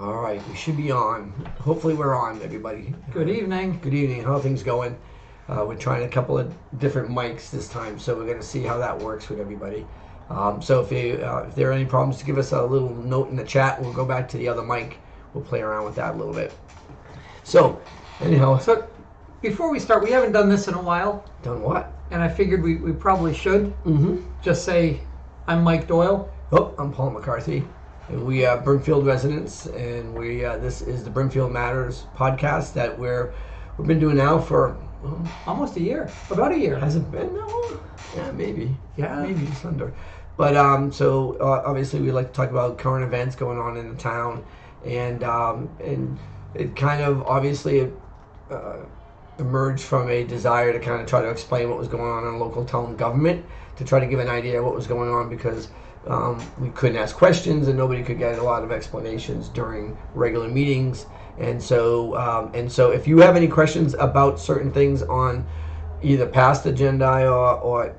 All right, we should be on. Hopefully we're on, everybody. Good evening. Good evening. How are things going? We're trying a couple of different mics this time, so we're going to see how that works with everybody. So if there are any problems, give us a little note in the chat. We'll go back to the other mic. We'll play around with that a little bit. So, anyhow. So, before we start, we haven't done this in a while. Done what? And I figured we probably should. Just say, I'm Mike Doyle. Oh, I'm Paul McCarthy. And we are Brimfield residents, and this is the Brimfield Matters podcast that we've been doing now for almost a year. About a year. Has it been that long? Yeah, maybe. Yeah. Maybe just under. But so obviously we like to talk about current events going on in the town, and it kind of obviously emerged from a desire to kind of try to explain what was going on in local town government, to try to give an idea of what was going on, because we couldn't ask questions and nobody could get a lot of explanations during regular meetings. And so if you have any questions about certain things on either past agenda or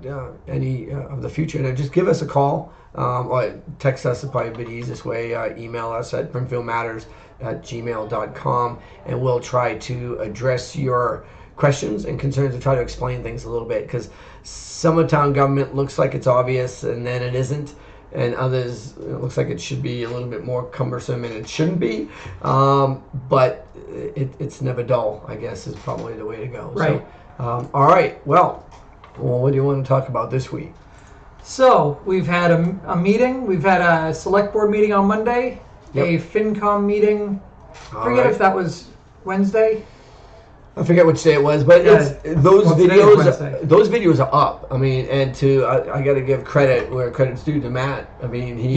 any of the future, just give us a call or text us. Is probably the easiest way. Email us at brimfieldmatters@gmail.com, and we'll try to address your questions and concerns and try to explain things a little bit, because some of town government looks like it's obvious and then it isn't, and others it looks like it should be a little bit more cumbersome and it shouldn't be, but it's never dull, I guess, is probably the way to go. Right. So, all right, well, what do you want to talk about this week? So, we've had a meeting. We've had a select board meeting on Monday, a FinCom meeting. I forget if that was Wednesday. I forget which day it was, but those videos are up. I mean, and I got to give credit where credit's due to Matt. I mean, he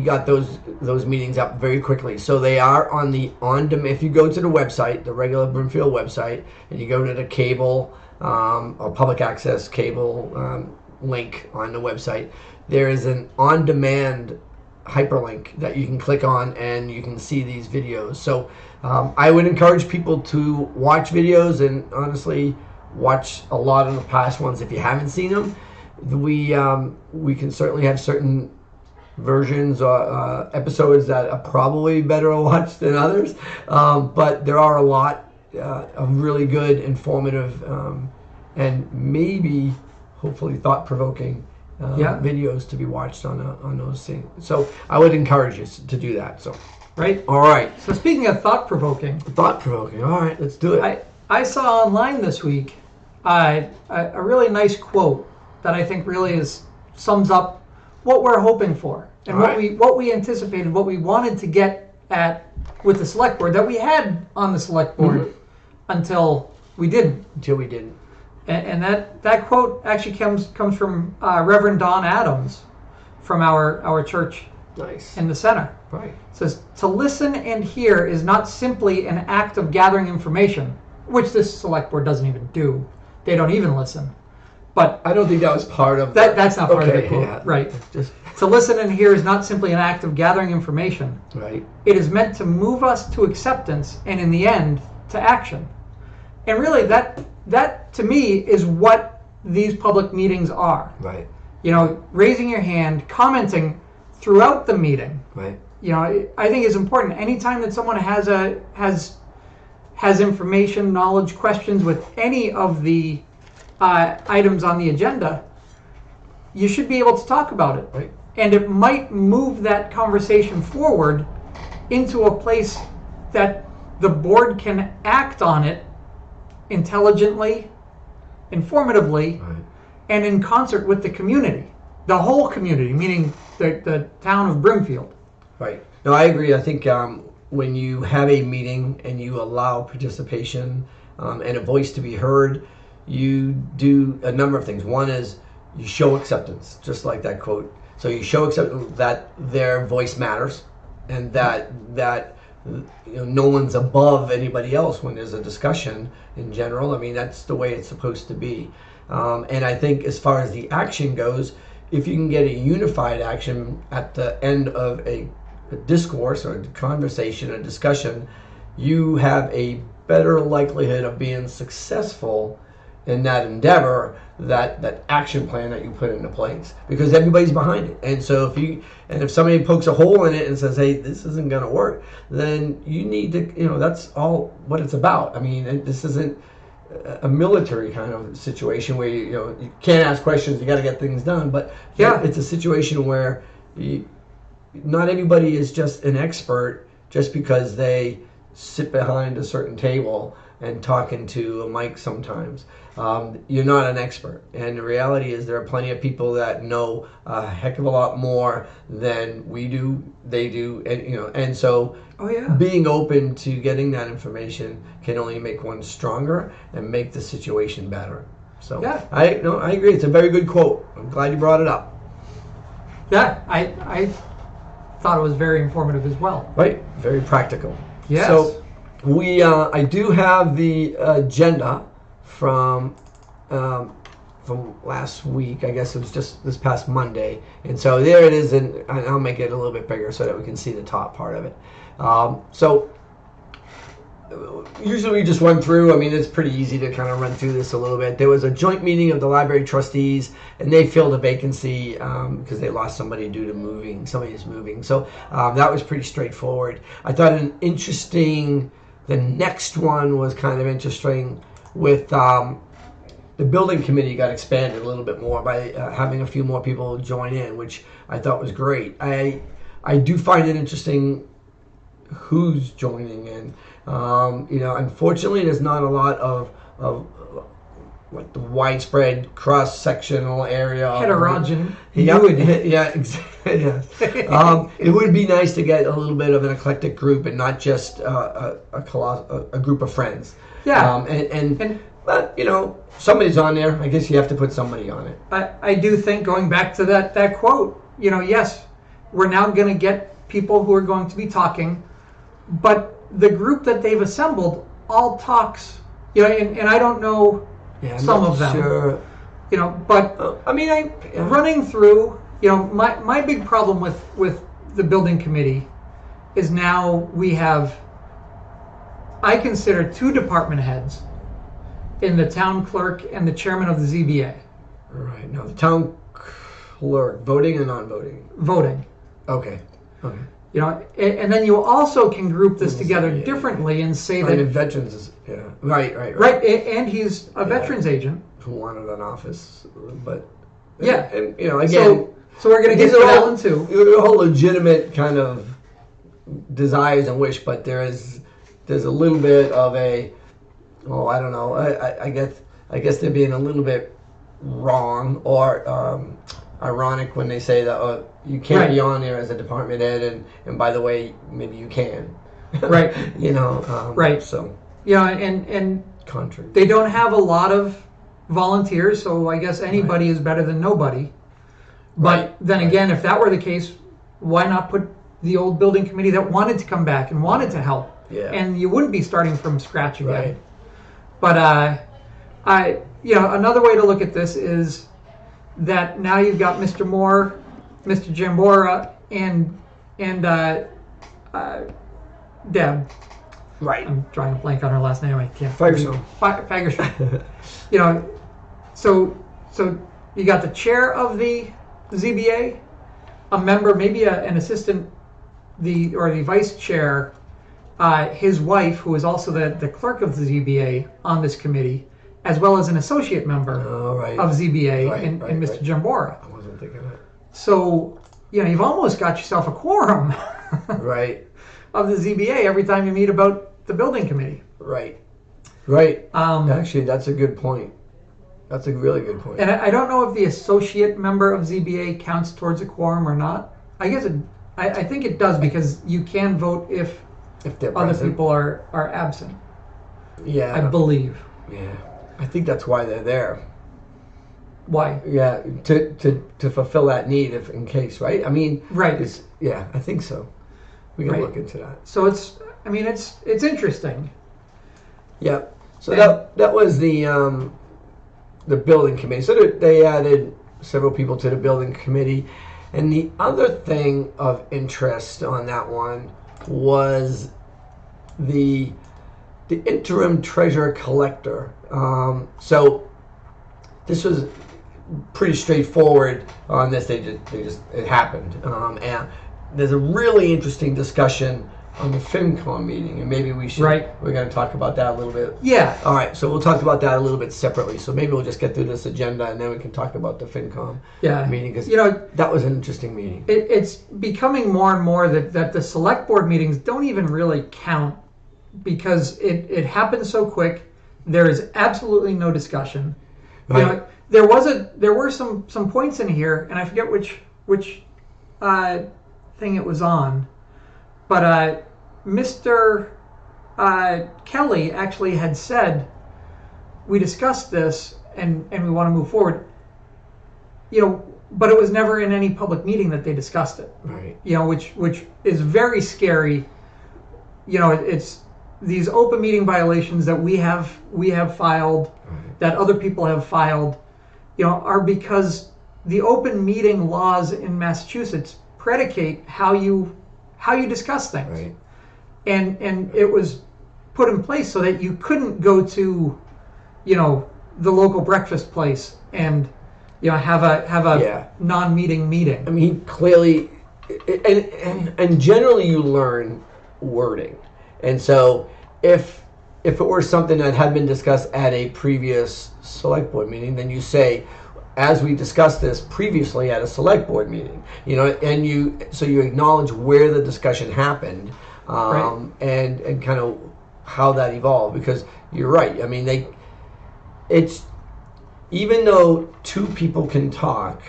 got those meetings up very quickly. So they are on demand. If you go to the website, the regular Brimfield website, and you go to the cable or public access cable link on the website, there is an on-demand hyperlink that you can click on and you can see these videos. So I would encourage people to watch videos, and honestly watch a lot of the past ones if you haven't seen them. We can certainly have certain versions or episodes that are probably better to watch than others, but there are a lot of really good, informative, and maybe hopefully thought-provoking videos to be watched on those things. So I would encourage you to do that. So, right. All right. So speaking of thought-provoking. Thought-provoking. All right, let's do it. I saw online this week a really nice quote that I think really sums up what we're hoping for and what we anticipated, what we wanted to get at with the select board that we had on the select board until we didn't. And that quote actually comes from Reverend Don Adams from our church in the center. Right. It says, to listen and hear is not simply an act of gathering information, which this select board doesn't even do. They don't even listen. But I don't think that was part of that's not part of the quote. Yeah. Right. To listen and hear is not simply an act of gathering information. Right. It is meant to move us to acceptance and in the end to action. And really that to me is what these public meetings are. Right. Raising your hand, commenting throughout the meeting. Right. I think is important. Anytime that someone has information, knowledge, questions with any of the items on the agenda, you should be able to talk about it. Right. And it might move that conversation forward into a place that the board can act on it intelligently, informatively, and in concert with the community, the whole community, meaning the town of Brimfield. Right. No, I agree. I think when you have a meeting and you allow participation and a voice to be heard, you do a number of things. One is you show acceptance, just like that quote. So you show acceptance that their voice matters, and that no one's above anybody else when there's a discussion in general. I mean, that's the way it's supposed to be. And I think as far as the action goes, if you can get a unified action at the end of a discourse or a conversation, a discussion, you have a better likelihood of being successful in that endeavor, that action plan that you put into place, because everybody's behind it. And so if somebody pokes a hole in it and says, hey, this isn't going to work, then you need to, that's all what it's about. I mean, this isn't a military kind of situation where you can't ask questions, you got to get things done. But it's a situation where not everybody is just an expert just because they sit behind a certain table and talking to a mic sometimes. You're not an expert, and the reality is there are plenty of people that know a heck of a lot more than we do, they do, and so being open to getting that information can only make one stronger and make the situation better. So I agree. It's a very good quote. I'm glad you brought it up. Yeah, I thought it was very informative as well. Right, very practical. Yes. So I do have the agenda from last week. I guess it was just this past Monday, and so there it is, and I'll make it a little bit bigger so that we can see the top part of it. So usually we just run through. I mean, it's pretty easy to kind of run through this a little bit. There was a joint meeting of the library trustees, and they filled a vacancy because they lost somebody due to moving. Somebody's moving, so that was pretty straightforward. I thought the next one was kind of interesting with the building committee got expanded a little bit more by having a few more people join in, which I thought was great. I do find it interesting who's joining in. Unfortunately, there's not a lot of like the widespread cross-sectional area. Heterogeneous. Yeah, exactly. Yeah. It would be nice to get a little bit of an eclectic group and not just a group of friends. Yeah. But somebody's on there. I guess you have to put somebody on it. I do think, going back to that quote, yes, we're now going to get people who are going to be talking, but the group that they've assembled all talks, and I don't know some of them, sure. But running through, my big problem with the building committee is now we have, I consider, 2 department heads in the town clerk and the chairman of the ZBA. Right. Now, the town clerk, voting or non-voting? Voting. Okay. And then you also can group this together differently and say that veterans is right. And he's a veterans agent who wanted an office, but and again, so we're going to get that one too. They're all legitimate kind of desires and wish, but there's a little bit of I don't know. I guess they're being a little bit wrong or ironic when they say that you can't be on there as a department head, and by the way, maybe you can. Right. Right. So. And contrary. They don't have a lot of volunteers, so I guess anybody is better than nobody. But then again, if that were the case, why not put the old building committee that wanted to come back and wanted to help? Yeah. And you wouldn't be starting from scratch again. Right. But another way to look at this is that now you've got Mr. Moore, Mr. Jambora, and Deb. Right. I'm drawing a blank on her last name. I can't. Fagerstrom. So you got the chair of the ZBA, a member, maybe an assistant, the vice chair, his wife, who is also the clerk of the ZBA on this committee, as well as an associate member of ZBA in Mr. Jambora. I wasn't thinking of it. So, you've almost got yourself a quorum right. of the ZBA every time you meet about the building committee. Right. Actually, that's a good point. That's a really good point. And I don't know if the associate member of ZBA counts towards a quorum or not. I guess I think it does, because you can vote if they're other present. People are absent. Yeah. I believe. Yeah. I think that's why they're there. Why? Yeah, to fulfill that need in case, right? I mean, right. I think so. We can look into that. So it's interesting. Yeah. So that was the building committee. So they added several people to the building committee, and the other thing of interest on that one was the interim treasurer collector. So this was pretty straightforward on this. It happened. And there's a really interesting discussion on the FinCom meeting, and maybe we're going to talk about that a little bit. Yeah. All right, so we'll talk about that a little bit separately. So maybe we'll just get through this agenda, and then we can talk about the FinCom meeting, because that was an interesting meeting. It's becoming more and more that the select board meetings don't even really count, because it happens so quick. There is absolutely no discussion. Right. There were some points in here, and I forget which thing it was on. But Mr. Kelly actually had said, we discussed this and we want to move forward. But it was never in any public meeting that they discussed it. Right. Which is very scary. It's these open meeting violations that we have filed, that other people have filed, are because the open meeting laws in Massachusetts predicate how you discuss things. Right. And it was put in place so that you couldn't go to, the local breakfast place and, have a non-meeting meeting. I mean, clearly, and generally you learn wording. And so if it were something that had been discussed at a previous select board meeting, then you say, as we discussed this previously at a select board meeting, and you acknowledge where the discussion happened, and kind of how that evolved, because you're right. I mean, it's even though two people can talk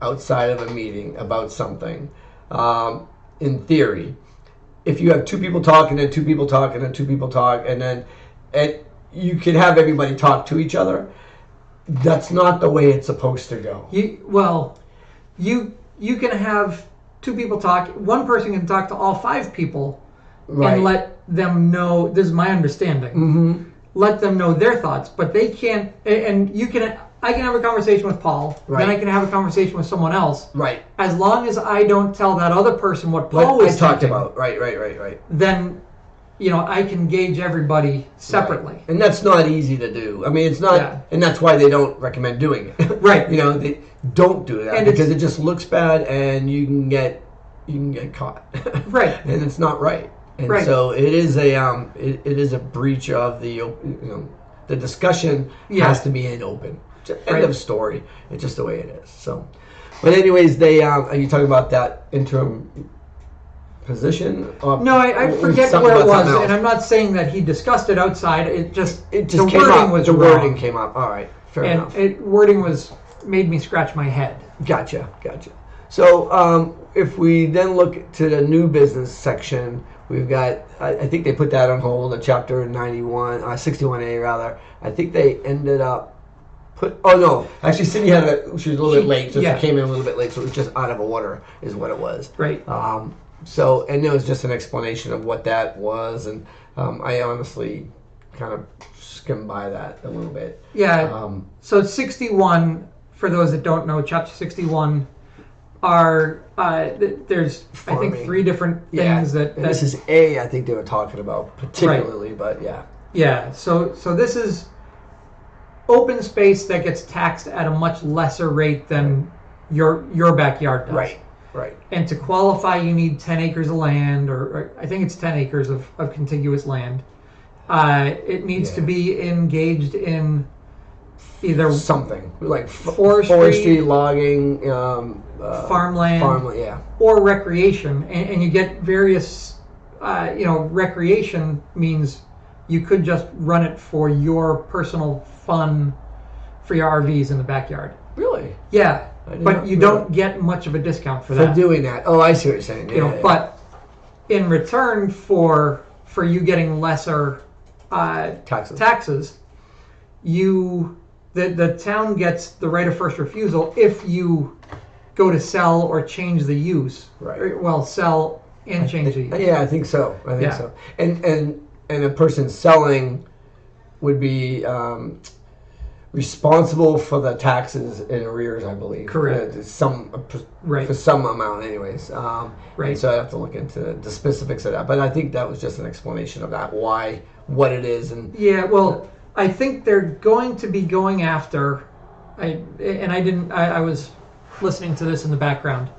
outside of a meeting about something, in theory, if you have two people talking and two people talking and two people talk, and you can have everybody talk to each other. That's not the way it's supposed to go. You can have two people talk. One person can talk to all five people, and let them know. This is my understanding. Mm-hmm. Let them know their thoughts, but they can't. And you can. I can have a conversation with Paul. Right. Then I can have a conversation with someone else. Right. As long as I don't tell that other person what Paul was talked thinking, about. Right. Then, I can gauge everybody separately. Right. And that's not easy to do. I mean, it's not, and that's why they don't recommend doing it. Right. They don't do that, because it just looks bad, and you can get caught. Right. And it's not right. And so it is a breach of the discussion has to be in open. End of story. It's just the way it is. So, but anyways, are you talking about that interim position? No, I forget where it was, and I'm not saying that he discussed it outside. It just came up. The wording came up. All right, fair enough. Wording made me scratch my head. Gotcha. So if we then look to the new business section, we've got. I think they put that on hold. A chapter 61A rather. I think they ended up. Actually, Cindy she was a little bit late, so she came in a little bit late, so it was just out of order, is what it was. Right. So, and there was just an explanation of what that was, and I honestly kind of skimmed by that a little bit. Yeah. So 61, for those that don't know, Chapter 61 are there's farming. I think 3 different things that this is I think they were talking about particularly, but yeah. Yeah. So this is open space that gets taxed at a much lesser rate than your backyard does. Right. And to qualify, you need 10 acres of land, or I think it's 10 acres of contiguous land. It needs to be engaged in either something like forestry, logging, farmland, or recreation. And you get various, recreation means you could just run it for your personal fun for your RVs in the backyard. Really? Yeah. But you don't get much of a discount for that. For doing that. Oh, I see what you're saying. But in return for you getting lesser taxes, the town gets the right of first refusal if you go to sell or change the use. Right. Well, sell and change the use. Yeah, I think so. So. And a person selling would be responsible for the taxes in arrears, I believe. Correct. For some amount, anyways. Right. So I have to look into the specifics of that. But I think that was just an explanation of that, what it is, and I think they're going to be going after I was listening to this in the background,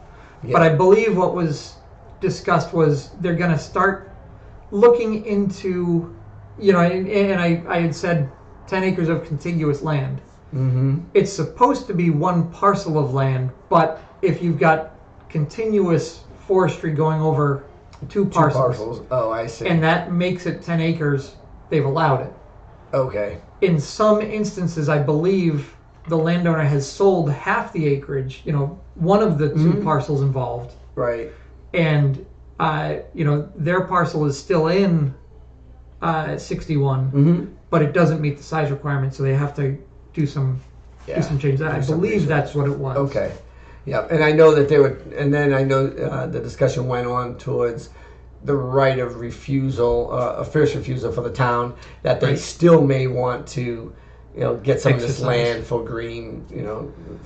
but I believe what was discussed was they're going to start looking into, and I had said 10 acres of contiguous land. Mm-hmm. It's supposed to be one parcel of land, but if you've got continuous forestry going over two parcels. Oh, I see. And that makes it 10 acres, they've allowed it. Okay. In some instances, I believe the landowner has sold half the acreage, one of the two parcels involved. Right. And, their parcel is still in 61, but it doesn't meet the size requirement, so they have to do some changes. I believe that's what it was. Okay. Yeah, and I know that they were, and then I know the discussion went on towards the right of refusal, a first refusal for the town, that they still may want to, get some of this land for green,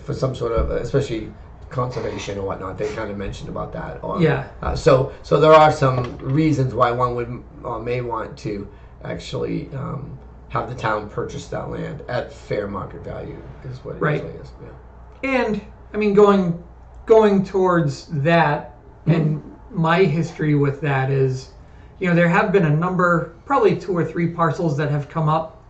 for some sort of, especially conservation or whatnot. They kind of mentioned about that. So there are some reasons why one would may want to actually have the town purchase that land at fair market value is what it usually is. Yeah. And I mean, going towards that, and my history with that is, there have been a number, probably 2 or 3 parcels that have come up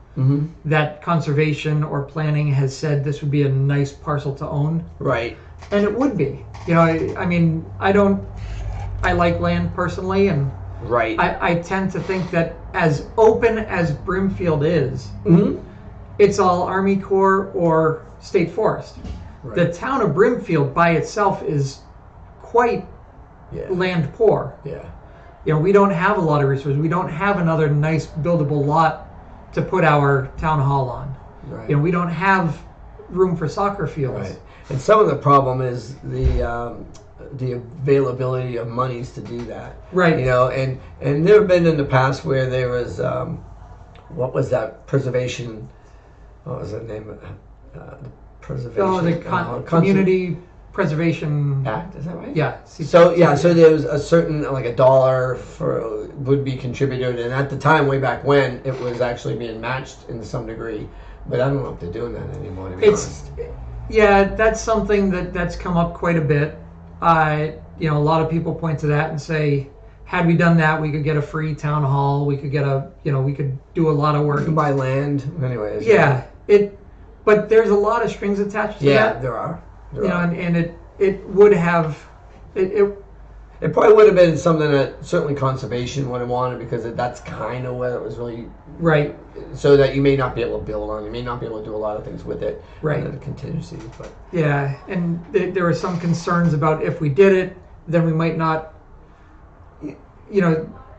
that conservation or planning has said this would be a nice parcel to own. Right. And it would be. I mean, I like land personally, and I tend to think that as open as Brimfield is, it's all Army Corps or State Forest. Right. The town of Brimfield by itself is quite land poor. Yeah. We don't have a lot of resources. We don't have another nice buildable lot to put our town hall on. Right. We don't have room for soccer fields. Right. And some of the problem is the availability of monies to do that. Right. And there have been in the past where there was what was that preservation? What was the name of the preservation? The Community Preservation Act. Is that right? Yeah. So there was a certain like $1 would be contributed, and at the time, way back when, it was actually being matched in some degree. But I don't know if they're doing that anymore. To be honest. Yeah, that's something that's come up quite a bit. A lot of people point to that and say, had we done that, we could get a free town hall. We could get we could do a lot of work. You can buy land, anyways. Yeah, but there's a lot of strings attached to that. Yeah, there are. And it would have it probably would have been something that certainly conservation would have wanted, because that's kind of where it was really right. So that you may not be able to build on, you may not be able to do a lot of things with it. Right. And contingencies, but yeah, and there were some concerns about if we did it, then we might not. The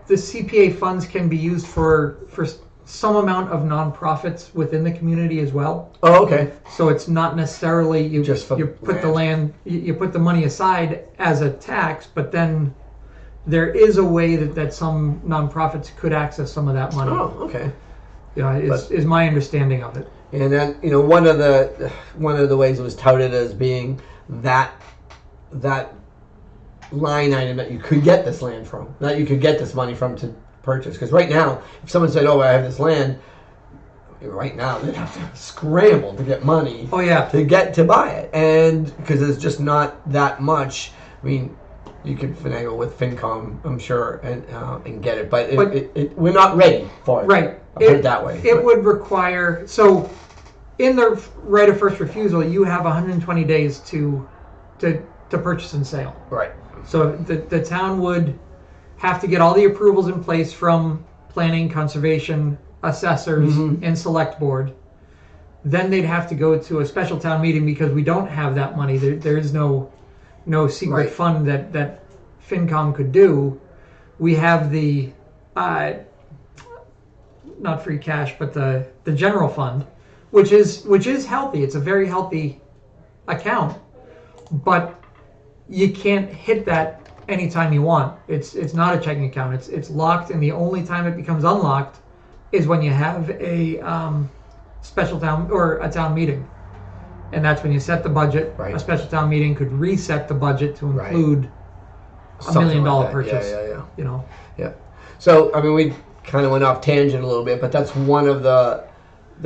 CPA funds can be used for some amount of nonprofits within the community as well. Oh, okay. So it's not necessarily you just for you put the land, you put the money aside as a tax, but then there is a way that some nonprofits could access some of that money. Oh, okay. Is my understanding of it. And then one of the ways it was touted as being that line item that you could get this land from, that you could get this money from to purchase. Because right now, if someone said, "Oh, I have this land," right now they'd have to scramble to get money. Oh yeah. To buy it, and because it's just not that much. I mean, you could finagle with FinCom, I'm sure, and get it, but we're not ready for it. Right. I'll put it that way. It would require, so in the right of first refusal, you have 120 days to purchase and sale. Right. So the town would have to get all the approvals in place from planning, conservation, assessors, and select board. Then they'd have to go to a special town meeting, because we don't have that money. There is no secret fund that FinCom could do. We have the not free cash, but the general fund, which is healthy. It's a very healthy account, but you can't hit that anytime you want. It's not a checking account. It's locked, and the only time it becomes unlocked is when you have a special town or a town meeting, and that's when you set the budget. Right. A special town meeting could reset the budget to include $1 million like purchase. Yeah. Yeah. So I mean, we kind of went off tangent a little bit, but that's one of the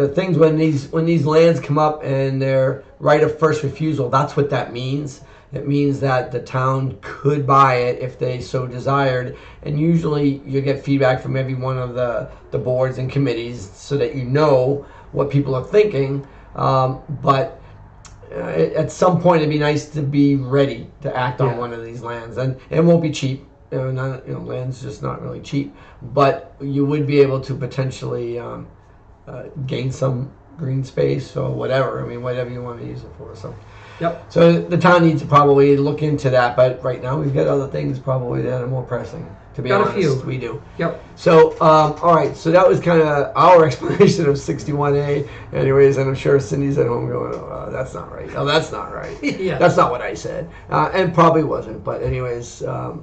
things when these lands come up and they're right of first refusal. That's what that means. It means that the town could buy it if they so desired, and usually you get feedback from every one of the boards and committees so that you know what people are thinking. But at some point, it'd be nice to be ready to act on one of these lands, and it won't be cheap. Land's just not really cheap, but you would be able to potentially gain some green space or whatever. I mean, whatever you want to use it for. So the town needs to probably look into that, but right now we've got other things probably that are more pressing. To be honest, a few. We do. Yep. So, all right. So that was kind of our explanation of 61A. Anyways, and I'm sure Cindy's at home going, oh, that's not right. Oh, that's not right. Yeah. That's not what I said. And probably wasn't. But anyways, the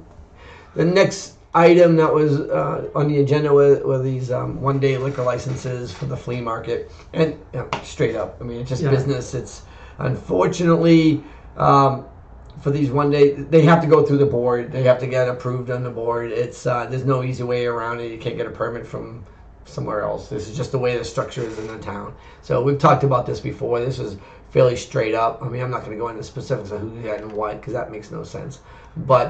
next item that was on the agenda were these one-day liquor licenses for the flea market. And straight up, I mean, it's just business. It's unfortunately... for these one day, they have to go through the board. They have to get approved on the board. It's there's no easy way around it. You can't get a permit from somewhere else. This is just the way the structure is in the town. So we've talked about this before. This is fairly straight up. I mean, I'm not going to go into specifics of who did that and what, because that makes no sense. But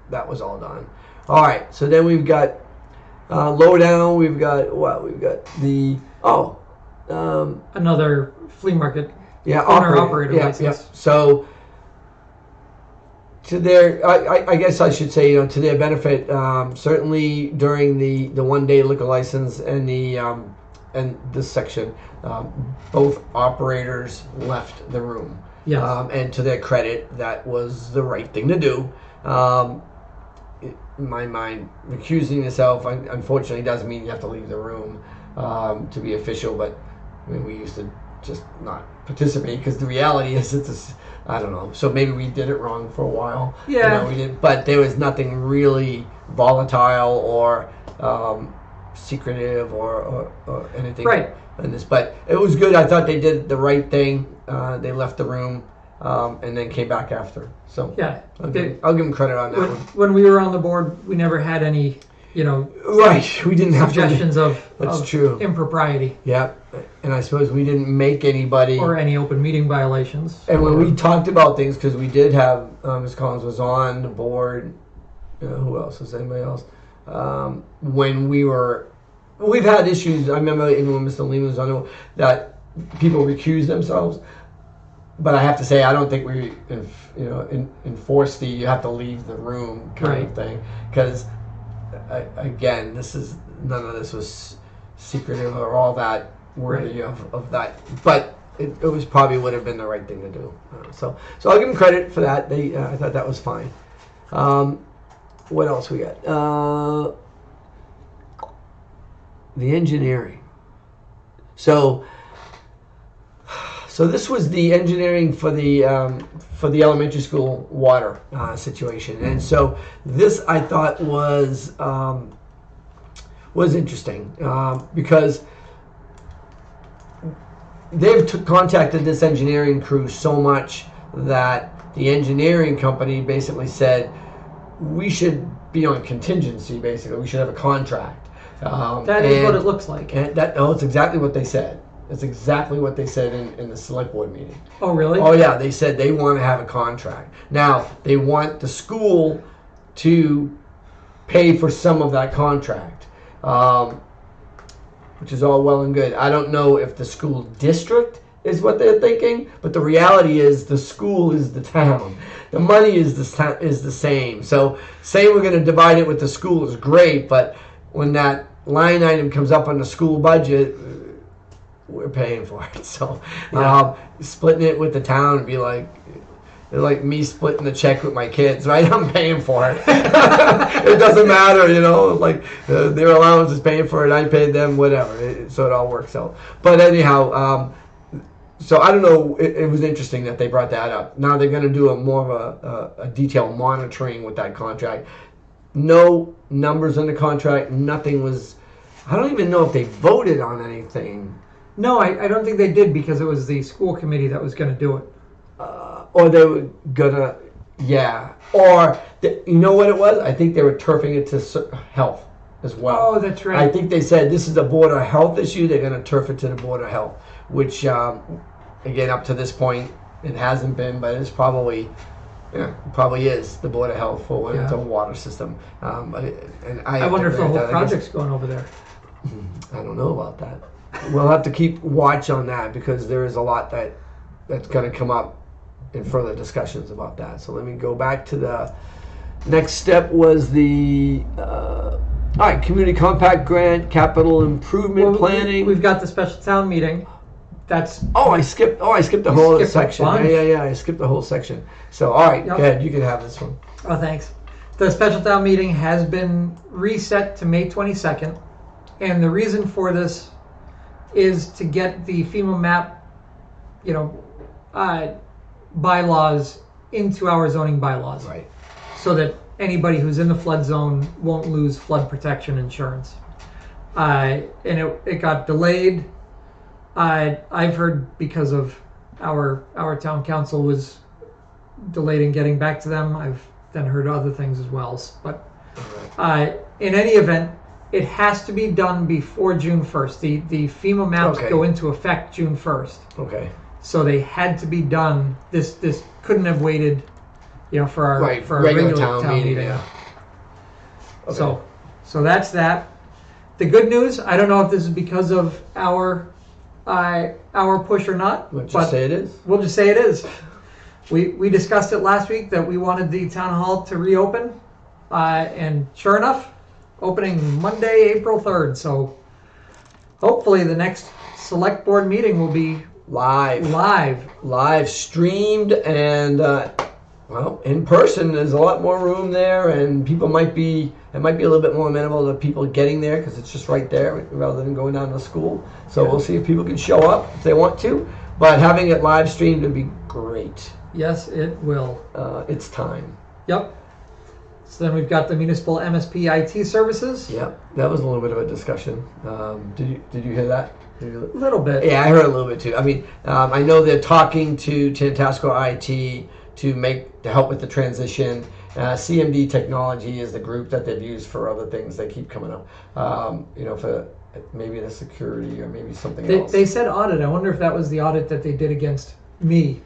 that was all done. All right. So then we've got lower down. We've got what? We've got the another flea market. Yeah, operator license. Yeah. So. To their, I guess I should say, to their benefit, certainly during the one-day liquor license and and this section, both operators left the room. Yes. And to their credit, that was the right thing to do. In my mind, recusing yourself, unfortunately, doesn't mean you have to leave the room to be official. But I mean, we used to just not participate because the reality is I don't know. So maybe we did it wrong for a while. Yeah. We did, but there was nothing really volatile or secretive or anything. Right. In this, but it was good. I thought they did the right thing. They left the room and then came back after. So yeah, I'll give them credit on that one. When we were on the board, we never had any, right. We didn't have suggestions of true impropriety. Yeah. And I suppose we didn't make anybody... Or any open meeting violations. And when we talked about things, because we did have... Ms. Collins was on the board. Who else? Was anybody else? When we were... We've had issues. I remember even when Mr. Lehman was on it, that people recuse themselves. But I have to say, I don't think we enforce the you have to leave the room kind of thing. Because, again, none of this was secretive or all that worthy of that, but it was probably would have been the right thing to do. So I'll give them credit for that. I thought that was fine. What else we got? The engineering. So this was the engineering for the elementary school water situation, and so this I thought was interesting because they've contacted this engineering crew so much that the engineering company basically said we should be on contingency. Basically, we should have a contract. That is what it looks like. And it's exactly what they said. It's exactly what they said in the select board meeting. Oh, really? Oh, yeah. They said they want to have a contract. Now, they want the school to pay for some of that contract, which is all well and good. I don't know if the school district is what they're thinking, but the reality is the school is the town. The money is the same. So saying we're going to divide it with the school is great, but when that line item comes up on the school budget, we're paying for it. So splitting it with the town would be like me splitting the check with my kids, right? I'm paying for it. It doesn't matter, their allowance is paying for it. I paid them, whatever. So it all works out. But anyhow, so I don't know. It was interesting that they brought that up. Now they're going to do more of a detailed monitoring with that contract. No numbers in the contract. Nothing was. I don't even know if they voted on anything. No, I don't think they did because it was the school committee that was going to do it. Or they were gonna, Or you know what it was? I think they were turfing it to health as well. Oh, that's right. I think they said this is a Board of Health issue. They're gonna turf it to the Board of Health, which again, up to this point, it hasn't been, but it's probably, it probably is the Board of Health for its own water system. And I wonder if the whole project's going over there. I don't know about that. We'll have to keep watch on that because there is a lot that's going to come up in further discussions about that. So let me go back to the next step was the all right, community compact grant, capital improvement planning. We've got the special town meeting. That's I skipped the whole section. Yeah. I skipped the whole section. So all right, go ahead. You can have this one. Oh, thanks. The special town meeting has been reset to May 22nd, and the reason for this is to get the FEMA map, bylaws into our zoning bylaws. Right. So that anybody who's in the flood zone won't lose flood protection insurance. And it got delayed. I've heard because of our town council was delayed in getting back to them. I've then heard other things as well. But in any event, it has to be done before June 1st. The FEMA maps go into effect June 1st. Okay. So they had to be done. This couldn't have waited, for our regular town meeting. Yeah. Okay. So that's that. The good news, I don't know if this is because of our push or not. We'll just say it is. We'll just say it is. We discussed it last week that we wanted the town hall to reopen, and sure enough, opening Monday, April 3rd. So hopefully the next select board meeting will be live streamed, and in person. There's a lot more room there, and people might be a little bit more amenable to people getting there because it's just right there rather than going down to school. So we'll see if people can show up if they want to, but having it live streamed would be great. Yes, it will. It's time. Yep. So then we've got the municipal MSP IT services. Yep, that was a little bit of a discussion. Did you hear that? A little bit. Yeah, I heard a little bit too. I mean, I know they're talking to Tantasco IT to help with the transition. CMD Technology is the group that they've used for other things that keep coming up. For maybe the security or maybe something else. They said audit. I wonder if that was the audit that they did against me.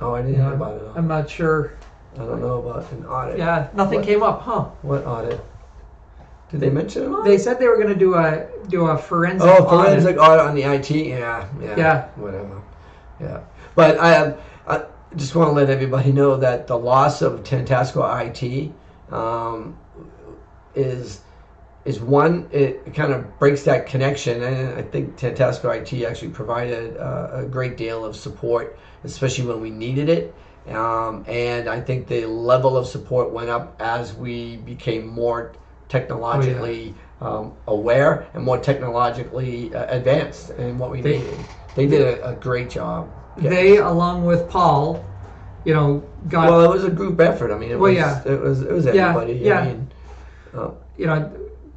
Oh, I didn't hear about it. I'm not sure. I don't know about an audit. Yeah, nothing came up, huh? What audit? Did they mention an audit? They said they were going to do a forensic audit. Oh, forensic audit on the IT? Yeah. Whatever. Yeah. But I just want to let everybody know that the loss of Tantasco IT is one, it kind of breaks that connection, and I think Tantasco IT actually provided a great deal of support, especially when we needed it. And I think the level of support went up as we became more technologically aware and more technologically advanced in what we needed. They did a great job. They, along with Paul, got... Well, it was a group effort. I mean, it was everybody. Yeah.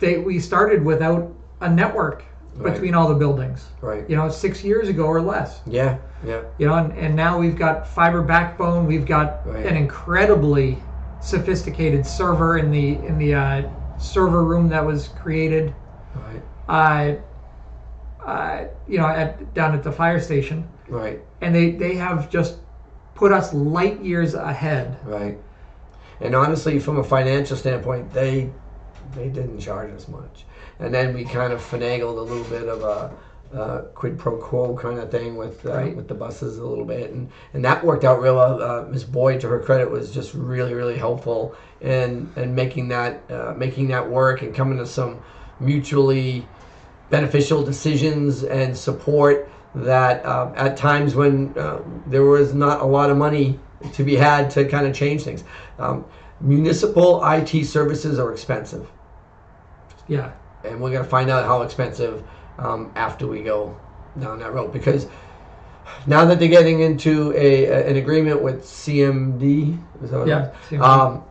We started without a network between all the buildings. Right. 6 years ago or less. Yeah. And now we've got fiber backbone. We've got an incredibly sophisticated server in the server room that was created. Right. Down at the fire station. Right. And they have just put us light years ahead. Right. And honestly, from a financial standpoint, they didn't charge us much. And then we kind of finagled a little bit of a quid pro quo kind of thing with the buses a little bit, and that worked out real well. Ms. Boyd, to her credit, was just really, really helpful in making that work and coming to some mutually beneficial decisions and support that at times when there was not a lot of money to be had to kind of change things. Municipal IT services are expensive. Yeah. And we're going to find out how expensive after we go down that road, because now that they're getting into an agreement with CMD, is that what it is? CMD.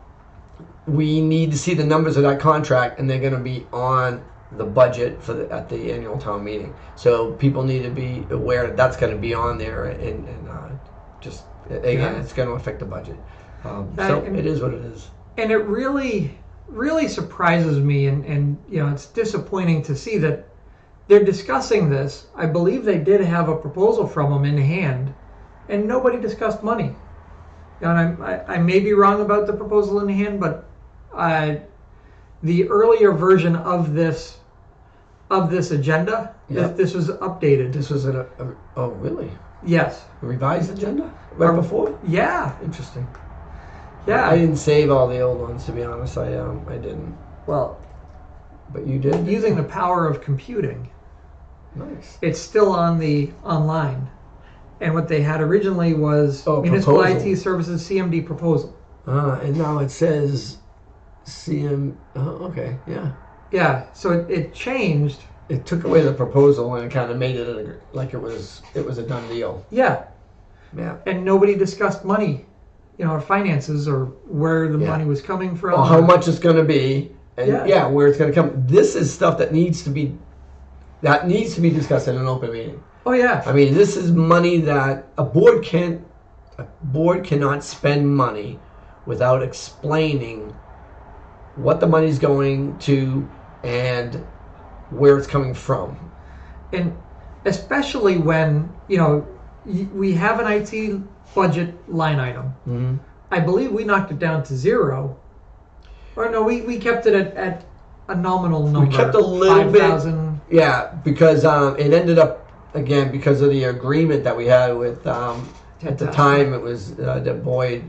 We need to see the numbers of that contract, and they're going to be on the budget at the annual town meeting. So people need to be aware that that's going to be on there, and just again, it's going to affect the budget. So it is what it is. And it really surprises me, and it's disappointing to see that they're discussing this. I believe they did have a proposal from them in hand, and nobody discussed money. And I may be wrong about the proposal in hand, but the earlier version of this agenda, this was updated. This was oh really? Yes. A revised agenda right before? Yeah. Interesting. Yeah. I didn't save all the old ones, to be honest. I didn't. Well, but you did? Using the power of computing. Nice. It's still on the online. And what they had originally was Municipal proposal. IT Services CMD proposal. And now it says CM. Oh, okay, yeah. Yeah, so it changed. It took away the proposal and it kind of made it like it was a done deal. Yeah. Yeah. And nobody discussed money, or finances, or where the money was coming from. Or how much it's going to be, and where it's going to come. This is stuff that needs to be discussed in an open meeting. Oh yeah. I mean, this is money that a board cannot spend money without explaining what the money's going to and where it's coming from. And especially when, we have an IT budget line item. Mm-hmm. I believe we knocked it down to 0. Or no, we kept it at a nominal number. We kept a little 5,000. Yeah, because it ended up, again, because of the agreement that we had with, at the time it was Boyd.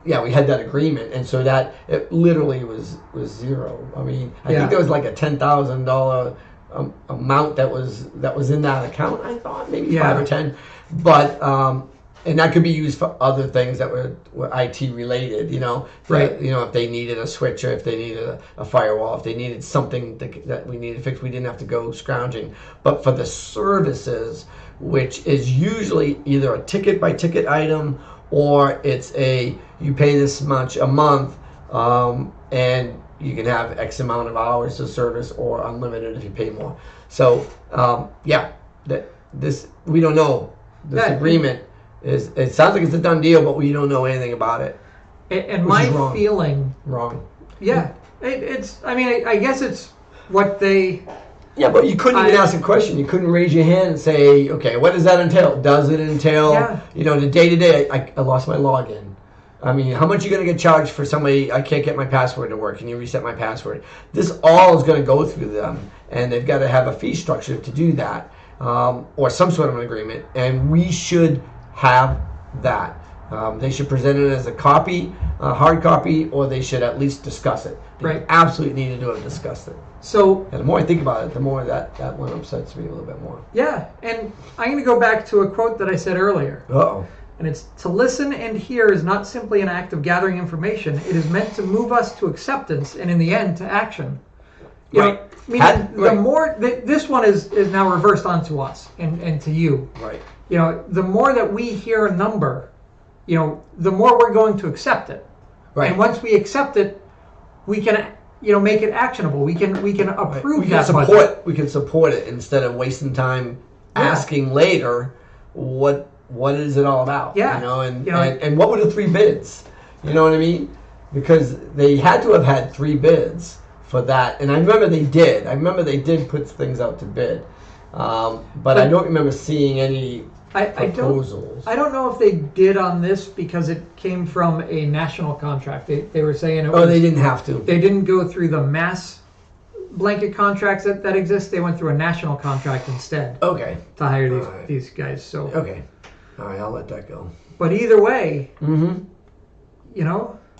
We had that agreement, and so that it literally was 0. I mean, I think there was like a $10,000 amount that was in that account. I thought maybe 5 or 10, but and that could be used for other things that were IT related. Right. If they needed a switch, or if they needed a firewall, if they needed something that we needed fixed, we didn't have to go scrounging. But for the services, which is usually either a ticket by ticket item, or it's you pay this much a month, and you can have X amount of hours of service, or unlimited if you pay more. So this we don't know. This agreement it sounds like it's a done deal, but we don't know anything about it. And my feeling, wrong. Yeah, it's. I mean, I guess it's what they. Yeah, but you couldn't even ask a question. You couldn't raise your hand and say, okay, what does that entail? Does it entail, the day-to-day, I lost my login. I mean, how much are you going to get charged for somebody, I can't get my password to work. Can you reset my password? This all is going to go through them, and they've got to have a fee structure to do that, or some sort of an agreement, and we should have that. They should present it as a copy, a hard copy, or they should at least discuss it. They absolutely need to have discussed it. So, and the more I think about it, the more that one upsets me a little bit more. Yeah, and I'm going to go back to a quote that I said earlier. Uh-oh. And it's, to listen and hear is not simply an act of gathering information. It is meant to move us to acceptance and, in the end, to action. The more, this one is now reversed onto us and to you. Right. The more that we hear a number, the more we're going to accept it. Right. And once we accept it, we can make it actionable. We can approve that budget. We can support it instead of wasting time asking later what is it all about. Yeah. And what were the 3 bids? You know what I mean? Because they had to have had 3 bids for that, and I remember they did. I remember they did put things out to bid, but I don't remember seeing any proposals. I don't know if they did on this because it came from a national contract. They were saying they didn't have to. They didn't go through the mass blanket contracts that exist. They went through a national contract instead. Okay. To hire these guys. So. Okay. All right, I'll let that go. But either way. Mm-hmm.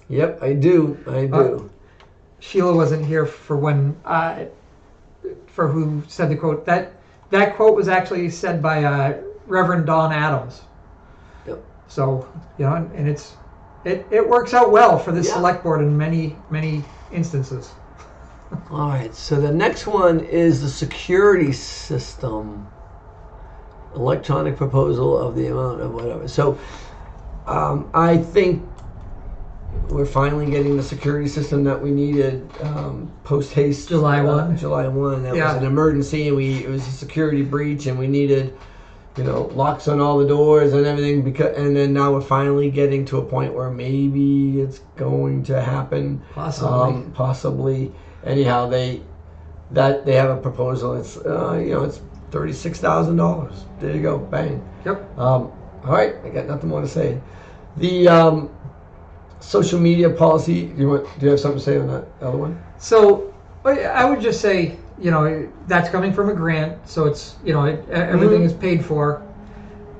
Yep, I do. Sheila wasn't here for when for who said the quote. That quote was actually said by Reverend Don Adams. Yep. So, and it works out well for this select board in many, many instances. All right, so the next one is the security system. Electronic proposal of the amount of whatever. So I think we're finally getting the security system that we needed post haste. July 1. July 1. That was an emergency, and it was a security breach, and we needed locks on all the doors and everything. And then now we're finally getting to a point where maybe it's going to happen. Possibly. Possibly. Anyhow, that they have a proposal. It's it's $36,000. There you go, bang. Yep. All right, I got nothing more to say. The social media policy. Do you have something to say on that other one? So I would just say, that's coming from a grant, so it's everything is paid for.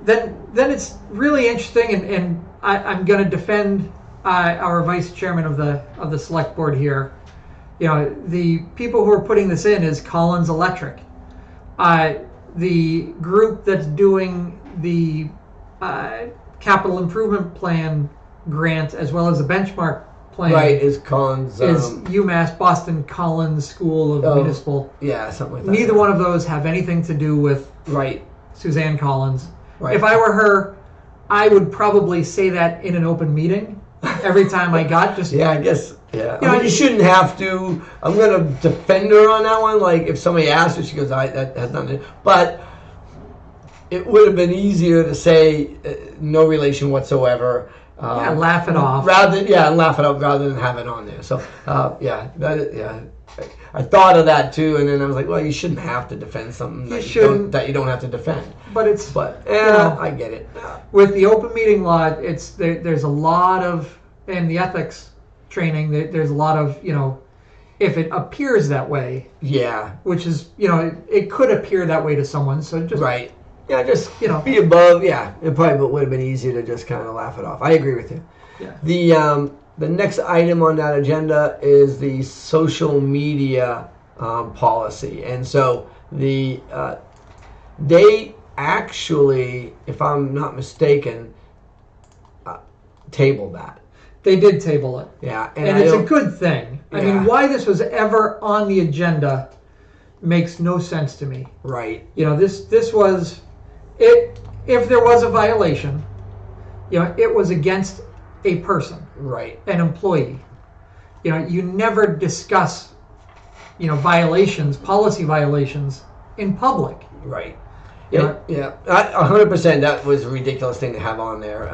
Then it's really interesting, and I'm going to defend our vice chairman of the select board here. The people who are putting this in is Collins Electric. The group that's doing the capital improvement plan grant as well as the benchmark plan. Right, is Collins. Is UMass Boston Collins School of Municipal. Yeah, something like that. Neither one of those have anything to do with Suzanne Collins. Right. If I were her, I would probably say that in an open meeting every time I got. Yeah, I guess. Yeah, you shouldn't have to. I'm going to defend her on that one. Like, if somebody asks her, she goes, that has nothing to do. But it would have been easier to say no relation whatsoever. Laugh it off. Laugh it off rather than have it on there. So, I thought of that too, and then I was like, well, you shouldn't have to defend something that you don't have to defend. But I get it. With the open meeting law, there's a lot of, in the ethics training, there's a lot of, if it appears that way. Yeah. Which is, it could appear that way to someone, so just. Right. Yeah, just be above. Yeah, it probably would have been easier to just kind of laugh it off. I agree with you. Yeah. The next item on that agenda is the social media policy, and so they actually, if I'm not mistaken, tabled that. They did table it. Yeah, and it's a good thing. I mean, why this was ever on the agenda makes no sense to me. Right. This was it. If there was a violation, it was against a person. Right. An employee. You never discuss, violations, policy violations in public. Right. Yeah. 100%. That was a ridiculous thing to have on there.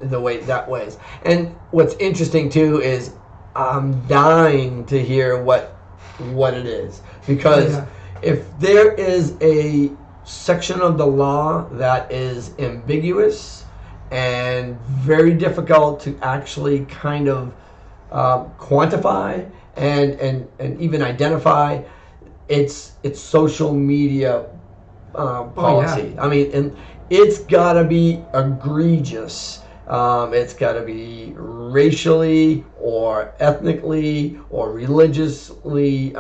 The way that was, and what's interesting too is I'm dying to hear what it is, because if there is a section of the law that is ambiguous and very difficult to actually kind of quantify and even identify, it's social media policy. I mean, and it's got to be egregious. It's got to be racially or ethnically or religiously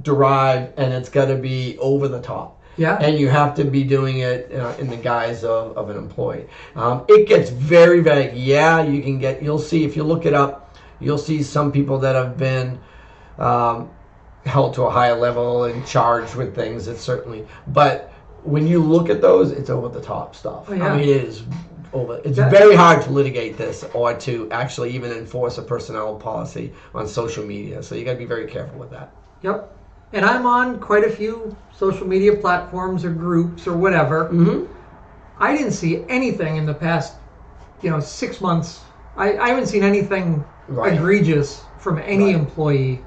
derived, and it's got to be over the top. Yeah. And you have to be doing it in the guise of an employee. It gets very vague. Yeah, you'll see, if you look it up, you'll see some people that have been held to a higher level and charged with things. It's certainly, but when you look at those, it's over the top stuff. Oh, yeah. I mean, it is over. It's very hard to litigate this or to actually even enforce a personnel policy on social media. So you got to be very careful with that. Yep. And I'm on quite a few social media platforms or groups or whatever. Mm-hmm. I didn't see anything in the past, 6 months. I haven't seen anything egregious from any employee.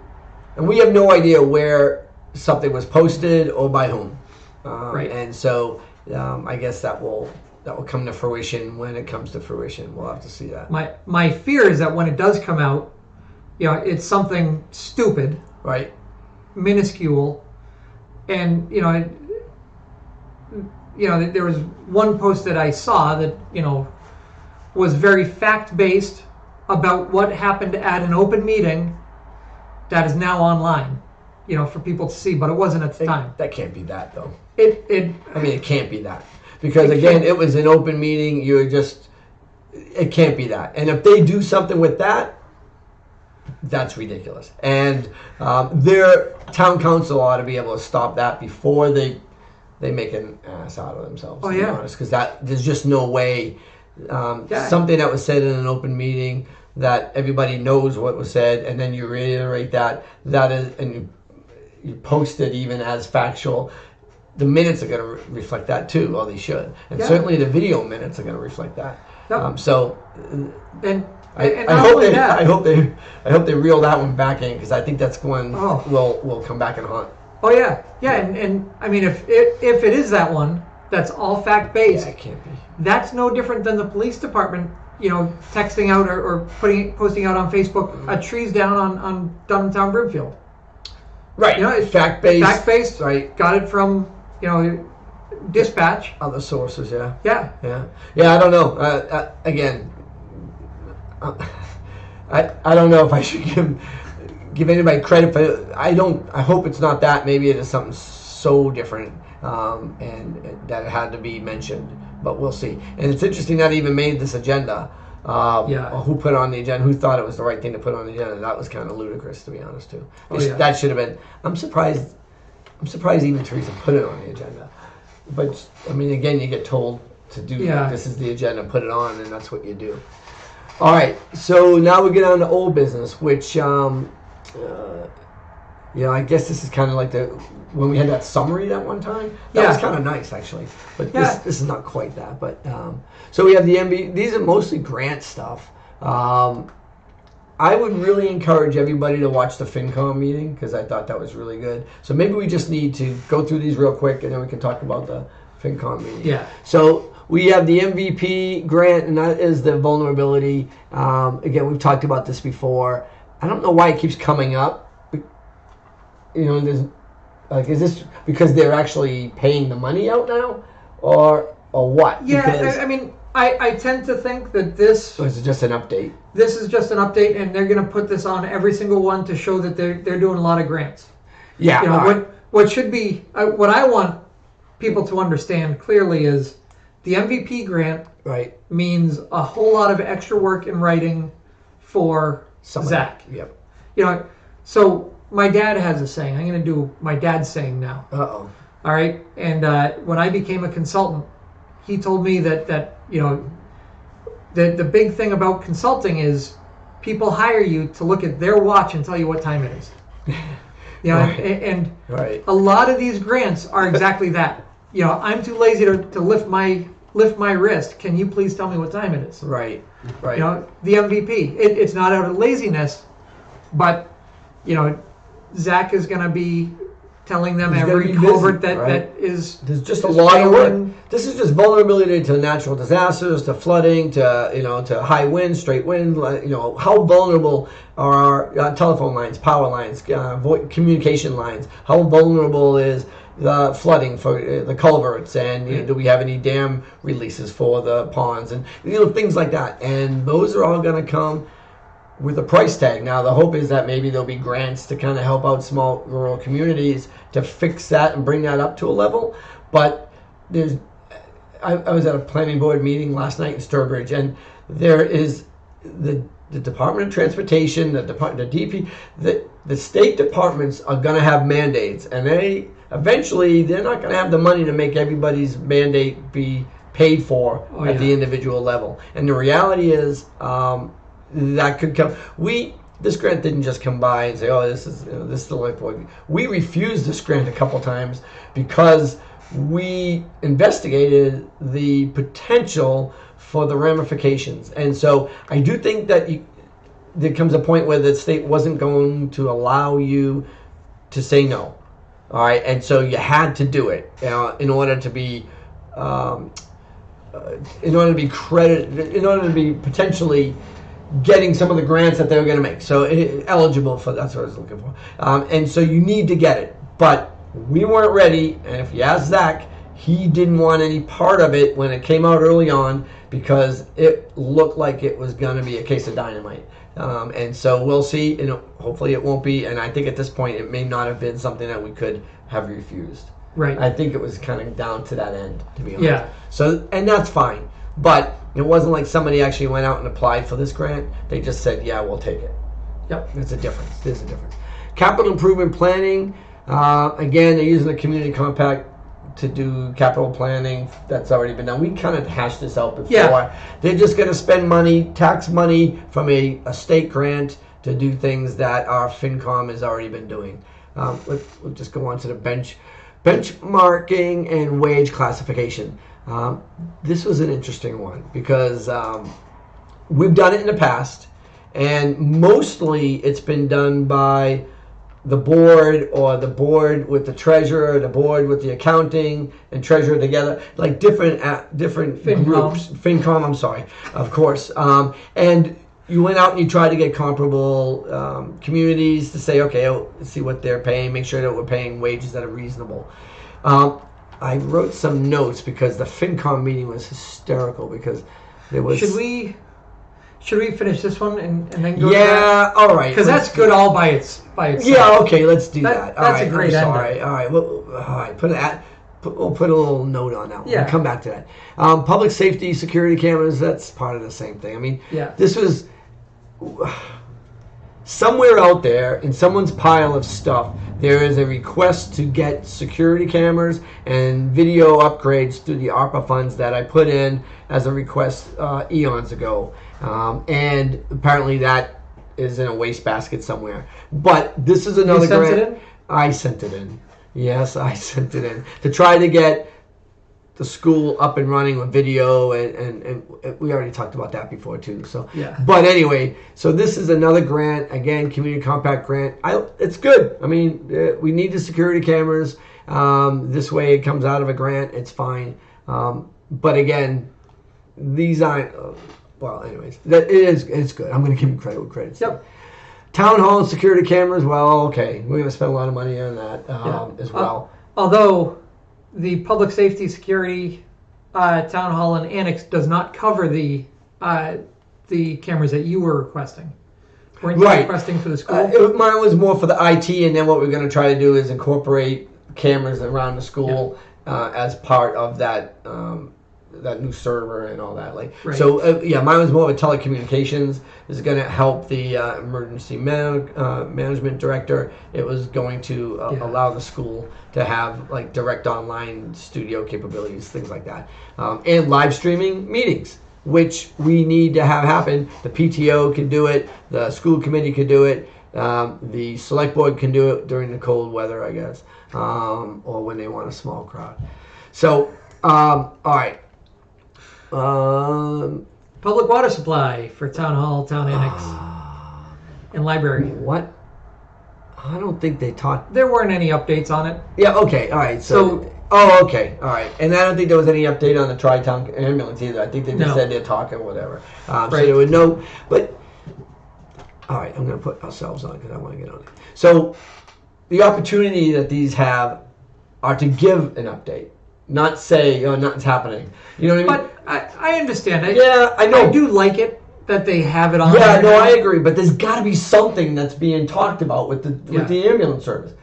And we have no idea where something was posted or by whom. And so I guess that will come to fruition when it comes to fruition. We'll have to see that. My fear is that when it does come out, it's something stupid. Right. Minuscule, and there was one post that I saw that was very fact-based about what happened at an open meeting that is now online, for people to see, but it wasn't at the time. That can't be that, though. It can't be that, because again, it was an open meeting. It can't be that. And if they do something with that, that's ridiculous. And their town council ought to be able to stop that before they make an ass out of themselves. Oh, to be honest, because there's just no way. Something that was said in an open meeting that everybody knows what was said, and then you reiterate that is, and you post it even as factual. The minutes are going to reflect that too, or they should, and certainly the video minutes are going to reflect that. Yep. I hope they reel that one back in, because I think that's going will come back and haunt. Oh yeah, and I mean if it is that one that's all fact based, it can't be. That's no different than the police department, texting out or posting out on Facebook a tree's down on downtown Brimfield. Right. It's fact based. Fact based. Right. Got it from dispatch. Other sources. Yeah. Yeah. I don't know. Again, I don't know if I should give anybody credit for. I hope it's not that. Maybe it is something so different, and that it had to be mentioned. But we'll see. And it's interesting that it even made this agenda. Who put it on the agenda? Who thought it was the right thing to put on the agenda? That was kind of ludicrous, to be honest, too. That should have been. I'm surprised even Teresa put it on the agenda. But I mean, again, you get told to do. This is the agenda. Put it on, and that's what you do. All right. So now we get on to old business, which I guess this is kind of like when we had that summary that one time. That was kind of nice, actually. But this is not quite that. But so we have the MB. These are mostly grant stuff. I would really encourage everybody to watch the FinCom meeting because I thought that was really good. So maybe we just need to go through these real quick and then we can talk about the FinCom meeting. Yeah. So we have the MVP grant, and that is the vulnerability. Again, we've talked about this before. I don't know why it keeps coming up. There's is this because they're actually paying the money out now, or what? Yeah, I mean, I tend to think that this is just an update. This is just an update, and they're going to put this on every single one to show that they're doing a lot of grants. Yeah. What should be what I want people to understand clearly is the MVP grant means a whole lot of extra work in writing for Zach. Yep. So my dad has a saying. I'm going to do my dad's saying now. Uh-oh. All right. And when I became a consultant, he told me that the big thing about consulting is people hire you to look at their watch and tell you what time it is. And a lot of these grants are exactly that. I'm too lazy to lift my wrist. Can you please tell me what time it is? Right. The MVP. It's not out of laziness, but Zach is going to be telling them every culvert that is. There's just a lot of work. This is just vulnerability to natural disasters, to flooding, to high winds, straight wind. How vulnerable are our telephone lines, power lines, communication lines? How vulnerable is the flooding for the culverts? And do we have any dam releases for the ponds and things like that? And those are all going to come with a price tag. Now, the hope is that maybe there'll be grants to kind of help out small rural communities to fix that and bring that up to a level. But I was at a planning board meeting last night in Sturbridge, and there is the Department of Transportation, the DP, the state departments are going to have mandates, and eventually they're not going to have the money to make everybody's mandate be paid for at the individual level. And the reality is, that could come. This grant didn't just come by and say, "Oh, this is the life board." We refused this grant a couple times because we investigated the potential for the ramifications, and so I do think that there comes a point where the state wasn't going to allow you to say no. All right, and so you had to do it in order to be credited, in order to be potentially getting some of the grants that they were going to make. So eligible for, that's what I was looking for. And so you need to get it. But we weren't ready. And if you ask Zach, he didn't want any part of it when it came out early on because it looked like it was going to be a case of dynamite. And so we'll see. Hopefully it won't be. And I think at this point it may not have been something that we could have refused. Right. I think it was kind of down to that end, to be honest. Yeah. So, and that's fine. But it wasn't like somebody actually went out and applied for this grant. They just said, yeah, we'll take it. Yep. There's a difference. There's a difference. Capital improvement planning. Again, they're using the community compact to do capital planning. That's already been done. We kind of hashed this out before. Yeah. They're just going to spend money, tax money from a state grant to do things that our FinCom has already been doing. We'll just go on to the benchmarking and wage classification. This was an interesting one because we've done it in the past, and mostly it's been done by the board, or the board with the treasurer, the board with the accounting and treasurer together, like different FinCom. groups. FinCom, I'm sorry, of course. And you went out and you tried to get comparable communities to say, okay, let's see what they're paying, make sure that we're paying wages that are reasonable. I wrote some notes because the FinCom meeting was hysterical because there was... Should we finish this one and then go? Yeah, all right. Because that's good all by itself. Yeah, okay, let's do that. That's a great ending. All right. All right. We'll put a little note on that one. Yeah. We'll come back to that. Public safety, security cameras, that's part of the same thing. I mean, this was somewhere out there in someone's pile of stuff. There is a request to get security cameras and video upgrades through the ARPA funds that I put in as a request eons ago. And apparently that is in a wastebasket somewhere. But this is another grant. You sent it in? I sent it in. Yes, I sent it in to try to get the school up and running with video, and we already talked about that before too. So yeah. But anyway, so this is another grant, again, community compact grant. It's good. I mean, we need the security cameras. This way it comes out of a grant. It's fine. But again, these aren't. Well, anyways, it's good. I'm going to give him credit where credit's due. Town hall and security cameras. Well, okay, we're going to spend a lot of money on that as well. Although the public safety, security, town hall, and annex does not cover the cameras that you were requesting. Weren't you requesting for the school? Mine was more for the IT, and then what we're going to try to do is incorporate cameras around the school as part of that. That new server and all that, So mine was more of a telecommunications. This is going to help the emergency management director. It was going to allow the school to have like direct online studio capabilities, things like that, and live streaming meetings, which we need to have happen. The PTO can do it, the school committee can do it, the select board can do it during the cold weather, I guess, or when they want a small crowd. So all right. Public water supply for town hall, town annex, and library. What? I don't think they talked. There weren't any updates on it. Yeah. Okay. All right. So okay. All right. And I don't think there was any update on the Tri-Town ambulance either. I think they just said they're talking, whatever. So there was no. But all right, I'm going to put ourselves on because I want to get on it. So the opportunity that these have are to give an update. Not say, nothing's happening. You know what I mean? But I understand it. Yeah, I know. I do like it that they have it on. Yeah, no, I agree. But there's got to be something that's being talked about with the ambulance service.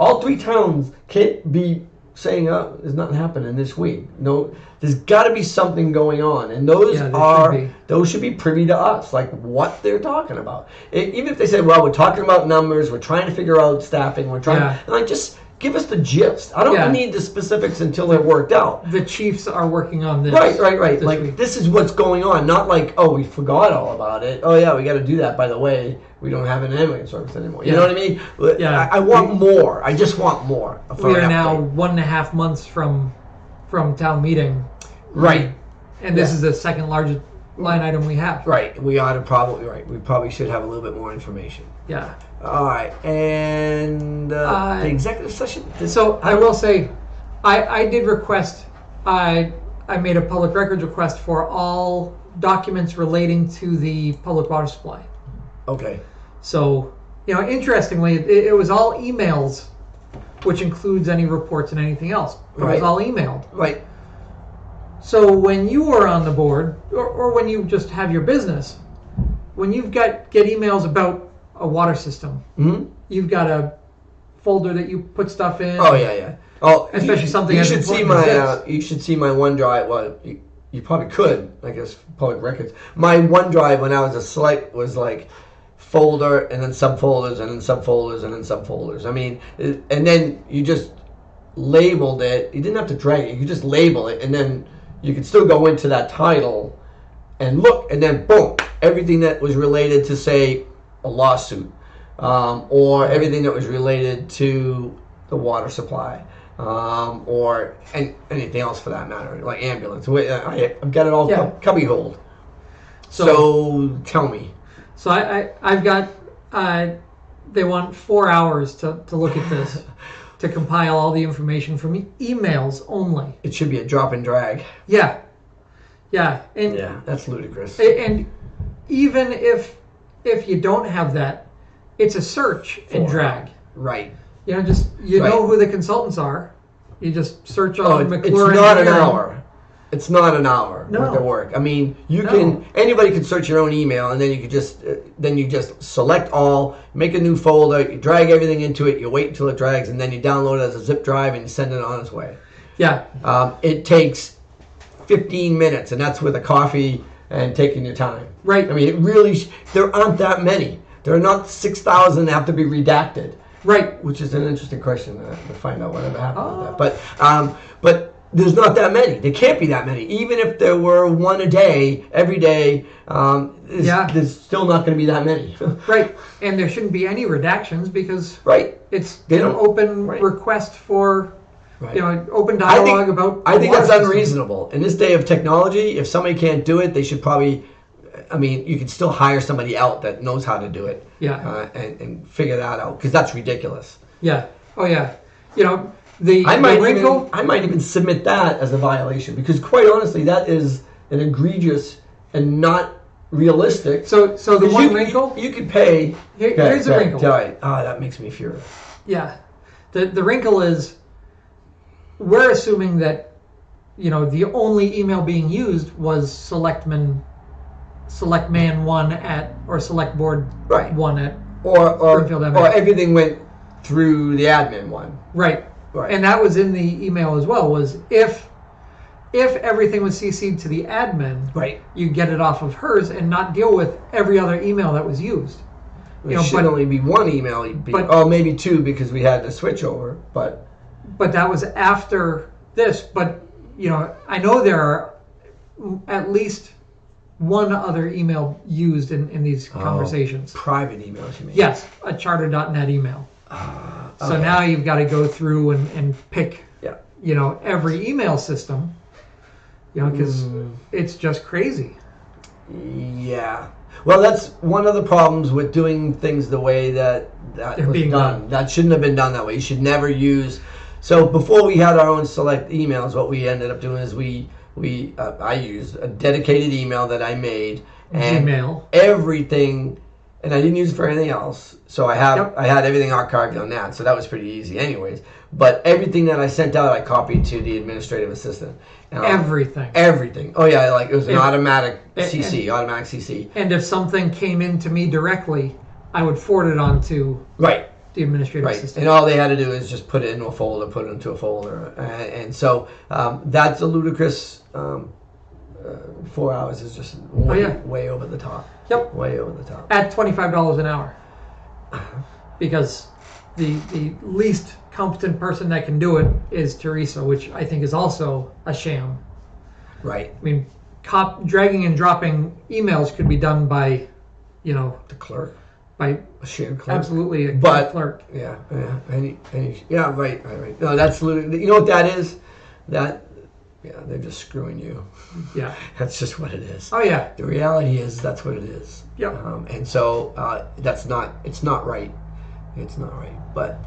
All three towns can't be saying, there's nothing happening this week. No, there's got to be something going on. And those should be privy to us, like what they're talking about. Even if they say, well, we're talking about numbers, we're trying to figure out staffing, we're trying to, just give us the gist. I don't need the specifics until they're worked out. The chiefs are working on this. Right. Like, week. This is what's going on. Not like, we forgot all about it. Oh, yeah, we got to do that. By the way, we don't have an ambulance service anymore. You know what I mean? Yeah. I want more. I just want more. We are now 1.5 months from town meeting. Right. And this is the second largest line item we have. Right. We ought to we probably should have a little bit more information. Yeah. All right, and the executive session. So I will say, I did request. I made a public records request for all documents relating to the public water supply. Okay. So interestingly, it was all emails, which includes any reports and anything else. It was all emailed. Right. So when you are on the board, or when you just have your business, when you've get emails about a water system, you've got a folder that you put stuff in. Oh yeah. Oh, especially something. You should see my. You should see my OneDrive. Well, you probably could. I guess public records. My OneDrive when I was a select was like folder and then subfolders and then subfolders and then subfolders. I mean, and then you just labeled it. You didn't have to drag it. You could just label it, and then you could still go into that title and look, and then boom, everything that was related to say a lawsuit, or everything that was related to the water supply, or anything else for that matter, like ambulance. I've got it all cubbyholed. So tell me. So I've got they want 4 hours to look at this, to compile all the information from emails only. It should be a drop and drag. Yeah. And yeah, that's ludicrous. And even if you don't have that, it's a search and drag. Right. You know who the consultants are. You just search on McClure. It's not an hour. It's not an hour worth of work. I mean, anybody can search your own email, and then you could just select all, make a new folder, you drag everything into it, you wait until it drags, and then you download it as a zip drive and you send it on its way. Yeah. It takes 15 minutes, and that's with a coffee and taking your time. Right. I mean, there aren't that many. There are not 6,000 that have to be redacted. Right. Which is an interesting question to find out whatever happened with that. But there's not that many. There can't be that many. Even if there were one a day, every day, there's still not going to be that many. Right. And there shouldn't be any redactions because it's an open request for open dialogue about. I think that's unreasonable. In this day of technology, if somebody can't do it, they should probably. I mean, you can still hire somebody out that knows how to do it. Yeah. And figure that out, because that's ridiculous. Yeah. Oh yeah. I might even submit that as a violation, because quite honestly, that is an egregious and not realistic. So the one wrinkle you could pay. Here's the wrinkle. That makes me furious. Yeah. The wrinkle is, we're assuming that the only email being used was SelectMan 1 or Select Board 1 at or everything went through the admin one. Right. And that was in the email as well, was if everything was CC'd to the admin, you get it off of hers and not deal with every other email that was used. It should only be one email, maybe two, because we had to switch over. But that was after this. But I know there are at least one other email used in these conversations. Private emails, you mean? Yes, a charter.net email. So now you've got to go through and pick, every email system, because it's just crazy. Yeah. Well, that's one of the problems with doing things the way that was done. That shouldn't have been done that way. You should never use. So before we had our own select emails, what we ended up doing is I used a dedicated email that I made, and Gmail. Everything, and I didn't use it for anything else. So I had everything archived on that. So that was pretty easy, anyways. But everything that I sent out, I copied to the administrative assistant. Everything. Oh yeah, like it was an automatic CC. And if something came in to me directly, I would forward it on to the administrative assistant. And all they had to do is just put it into a folder, and so that's a ludicrous. 4 hours is just way over the top. Yep. Way over the top. At $25 an hour. Because the least competent person that can do it is Teresa, which I think is also a sham. Right. I mean, dragging and dropping emails could be done by, the clerk. By a shared clerk. Absolutely, a clerk. Yeah. Right. No, that's ludicrous. You know what that is? They're just screwing you. Yeah. That's just what it is. Oh, yeah. The reality is that's what it is. Yep. And so it's not right. It's not right. But,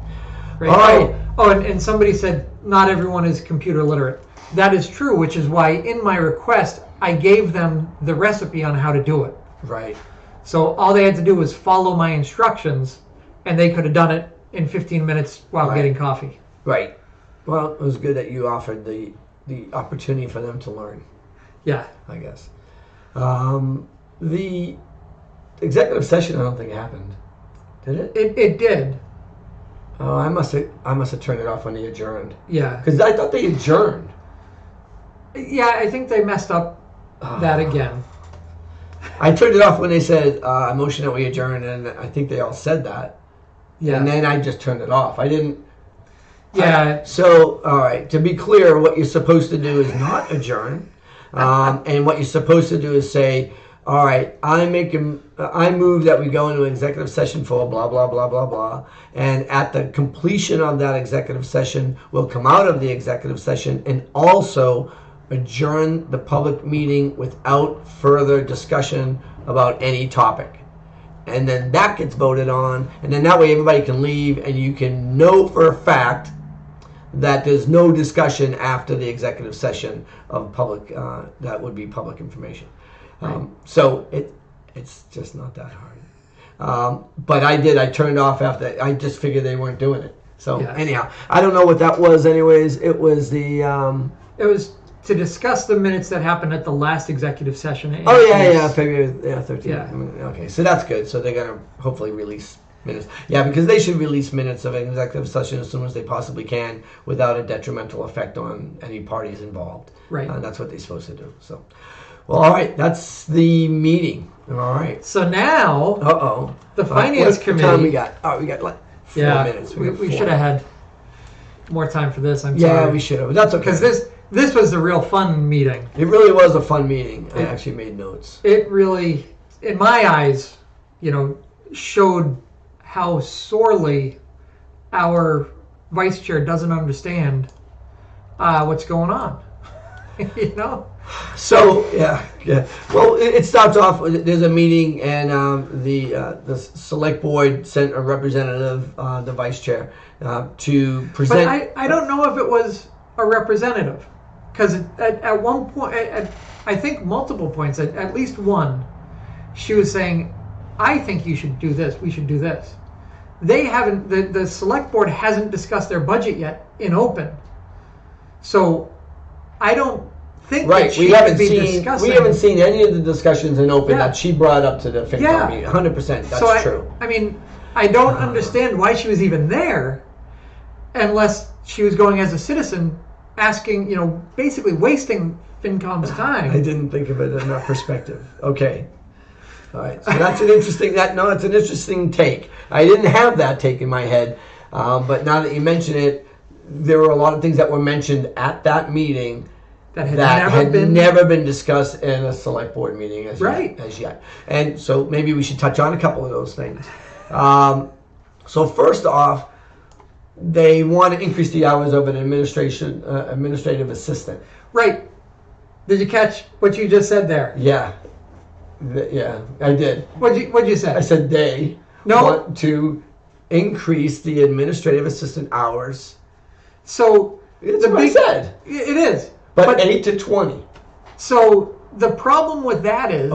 right. All right. Oh, and somebody said not everyone is computer literate. That is true, which is why in my request, I gave them the recipe on how to do it. Right. So all they had to do was follow my instructions, and they could have done it in 15 minutes while getting coffee. Right. Well, it was good that you offered the opportunity for them to learn. Yeah. I guess. The executive session, I don't think happened. Did it? It did. Oh, I must have turned it off when they adjourned. Yeah. Because I thought they adjourned. Yeah, I think they messed up that again. I turned it off when they said, I motion that we adjourn, and I think they all said that. Yeah. And then I just turned it off. I didn't... Yeah. So, all right, to be clear, what you're supposed to do is not adjourn. And what you're supposed to do is say, all right, I move that we go into executive session for blah, blah, blah, blah, blah. And at the completion of that executive session, we'll come out of the executive session and also adjourn the public meeting without further discussion about any topic. and then that gets voted on, and then that way everybody can leave, and you can know for a fact that there's no discussion after the executive session of public, that would be public information. So it's just not that hard. But I turned off after, I just figured they weren't doing it. So anyhow, I don't know what that was anyways. It was the... it was to discuss the minutes that happened at the last executive session. February 13th. Yeah. Okay, so that's good. So they're going to hopefully release minutes. Yeah, because they should release minutes of an executive session as soon as they possibly can without a detrimental effect on any parties involved. Right. That's what they're supposed to do. So, well, all right, that's the meeting. All right. So now, the Finance Committee. What time we got? Oh, we got like 4 minutes. We should have had more time for this. I'm sorry. Yeah, we should have. That's okay. Because this was a real fun meeting. It really was a fun meeting. I actually made notes. It really, in my eyes, showed how sorely our vice chair doesn't understand what's going on. So yeah. Well, it starts off. There's a meeting, and the select board sent a representative, the vice chair, to present. But I don't know if it was a representative, because at one point, I think multiple points, at least one, she was saying, "I think you should do this. We should do this." They haven't. The select board hasn't discussed their budget yet in open, so I don't think that she should be discussing. We haven't seen any of the discussions in open that she brought up to the FinCom meeting. 100%. That's true. I mean, I don't understand why she was even there, unless she was going as a citizen, asking, basically wasting FinCom's time. I didn't think of it in that perspective. Okay. All right. So that's an interesting. It's an interesting take. I didn't have that take in my head, but now that you mention it, there were a lot of things that were mentioned at that meeting that had never been discussed in a select board meeting as yet. And so maybe we should touch on a couple of those things. So first off, they want to increase the hours of an administrative assistant. Right. Did you catch what you just said there? Yeah. Yeah, I did. What'd you say? I said they want to increase the administrative assistant hours. So it's what I said. It is. But 8 to 20. So the problem with that is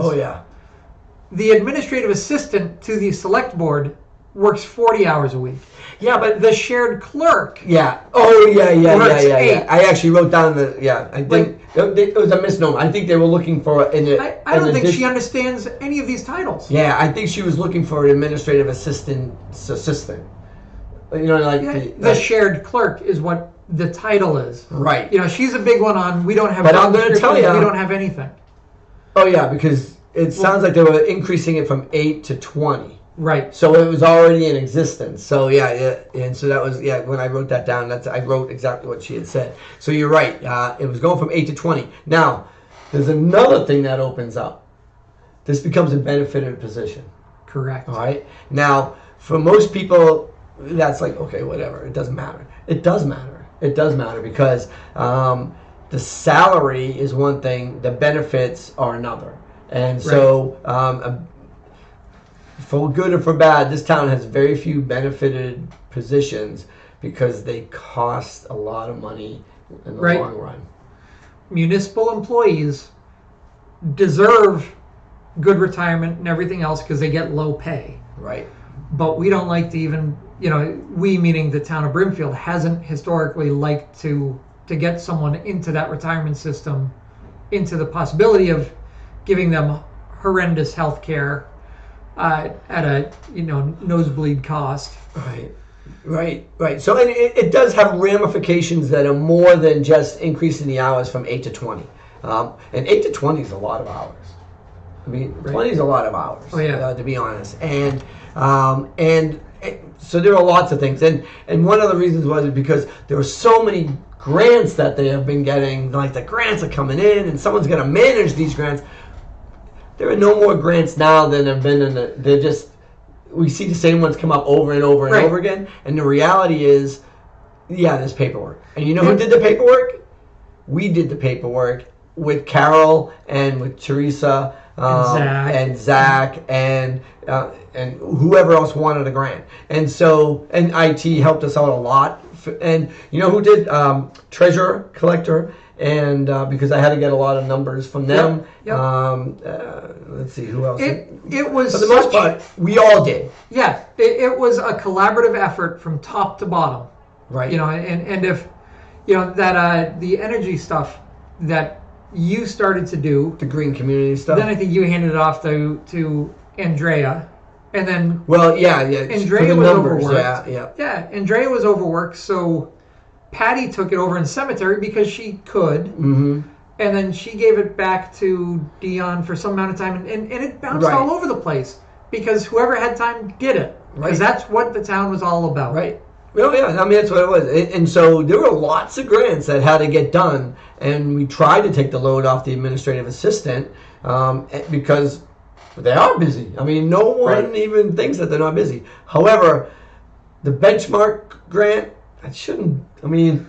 the administrative assistant to the select board works 40 hours a week. Yeah, but the shared clerk. Yeah. Oh, yeah. I actually wrote down I think it was a misnomer. I think they were looking for I don't think she understands any of these titles. Yeah, I think she was looking for an administrative assistant. The shared clerk is what the title is. Right. She's a big one on we don't have. But I'm going to tell you, we don't have anything. Oh yeah, because it sounds like they were increasing it from 8 to 20. Right. So it was already in existence. So and so that was when I wrote that down, I wrote exactly what she had said. So you're right. It was going from 8 to 20. Now, there's another thing that opens up. This becomes a benefited position. Correct. All right. Now, for most people, that's like, okay, whatever. It doesn't matter. It does matter. It does matter because the salary is one thing, the benefits are another. And so for good or for bad, this town has very few benefited positions because they cost a lot of money in the long run. Municipal employees deserve good retirement and everything else because they get low pay. Right. But we don't like to even, we meaning the town of Brimfield hasn't historically liked to get someone into that retirement system, into the possibility of giving them horrendous health care at a nosebleed cost. Right. So it does have ramifications that are more than just increasing the hours from 8 to 20. And 8 to 20 is a lot of hours. I mean, 20 is a lot of hours. Oh, yeah. To be honest. And so there are lots of things. And one of the reasons was because there were so many grants that they have been getting. Like the grants are coming in, and someone's going to manage these grants. There are no more grants now than have been they're just, we see the same ones come up over and over and over again. And the reality is, there's paperwork. And you know who did the paperwork? We did the paperwork with Carol and with Teresa and Zach and whoever else wanted a grant. And so, and IT helped us out a lot. And you know who did? Treasurer collector. And because I had to get a lot of numbers from them. Let's see, who else? It was, for the most part, we all did. Yeah, it was a collaborative effort from top to bottom. Right. You know, and if, you know, that the energy stuff that you started to do, the green community stuff, then I think you handed it off to Andrea. And then, Andrea was overworked. Yeah, Andrea was overworked, so Patty took it over in cemetery because she could, and then she gave it back to Dion for some amount of time, and it bounced all over the place because whoever had time did it, because that's what the town was all about. Right. Well, yeah, I mean, that's what it was. And so there were lots of grants that had to get done, and we tried to take the load off the administrative assistant because they are busy. I mean, no one even thinks that they're not busy. However, the benchmark grant, that shouldn't, I mean,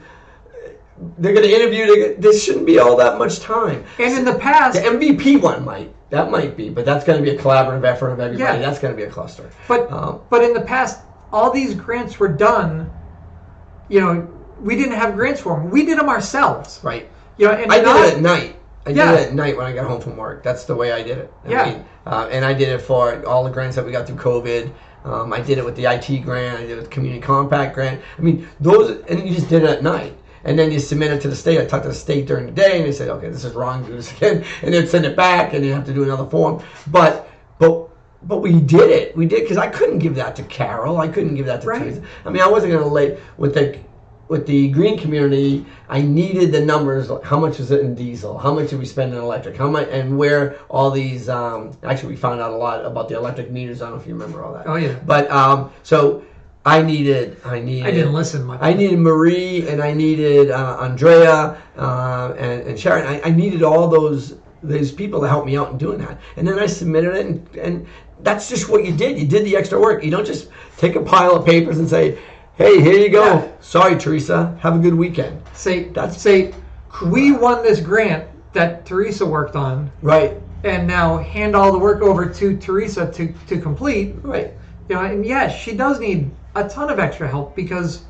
they're going to interview, this shouldn't be all that much time. And in the past, the MVP one might be, but that's going to be a collaborative effort of everybody. That's going to be a cluster. But in the past, all these grants were done, you know, we didn't have grants for them. We did them ourselves. Right. You know, and I did it at night. I did it at night when I got home from work. That's the way I did it. I mean, and I did it for all the grants that we got through COVID. I did it with the IT grant. I did it with the Community Compact grant. I mean, those, and you just did it at night. And then you submit it to the state. I talked to the state during the day, and they said, okay, this is wrong, do this again. And then send it back, and you have to do another form. But we did it. We did, because I couldn't give that to Carol. I couldn't give that to Teresa. I mean, I wasn't going to lay with the green community. I needed the numbers. Like how much was it in diesel? How much did we spend in electric? How much, and where all these? Actually, we found out a lot about the electric meters. I don't know if you remember all that. Oh yeah. But so I needed. I didn't listen much. I needed Marie, and I needed Andrea and Sharon. I needed all those people to help me out in doing that. And then I submitted it, and that's just what you did. You did the extra work. You don't just take a pile of papers and say, hey, here you go. Yeah. Sorry, Teresa. Have a good weekend. Say, we won this grant that Teresa worked on. Right. And now hand all the work over to Teresa to complete. Right. You know, and yes, she does need a ton of extra help because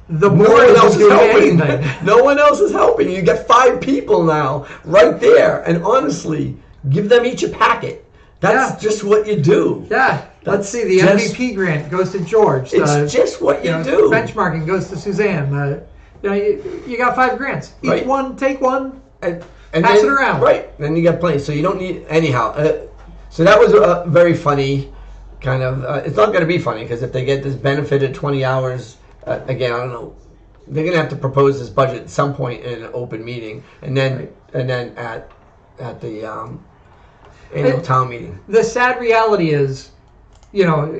no one else is helping. No one else is helping. You got 5 people now right there. And honestly, give them each a packet. That's just what you do. Yeah. Let's see. The MVP grant goes to George. It's just what you do. Benchmarking goes to Suzanne. You got 5 grants. Each one, take one, and pass it around. Right. Then you got plenty. So you don't need anyhow. So that was a very funny kind of. It's not going to be funny because if they get this benefited 20 hours, again, I don't know. They're going to have to propose this budget at some point in an open meeting, and then at the annual town meeting. The sad reality is, you know,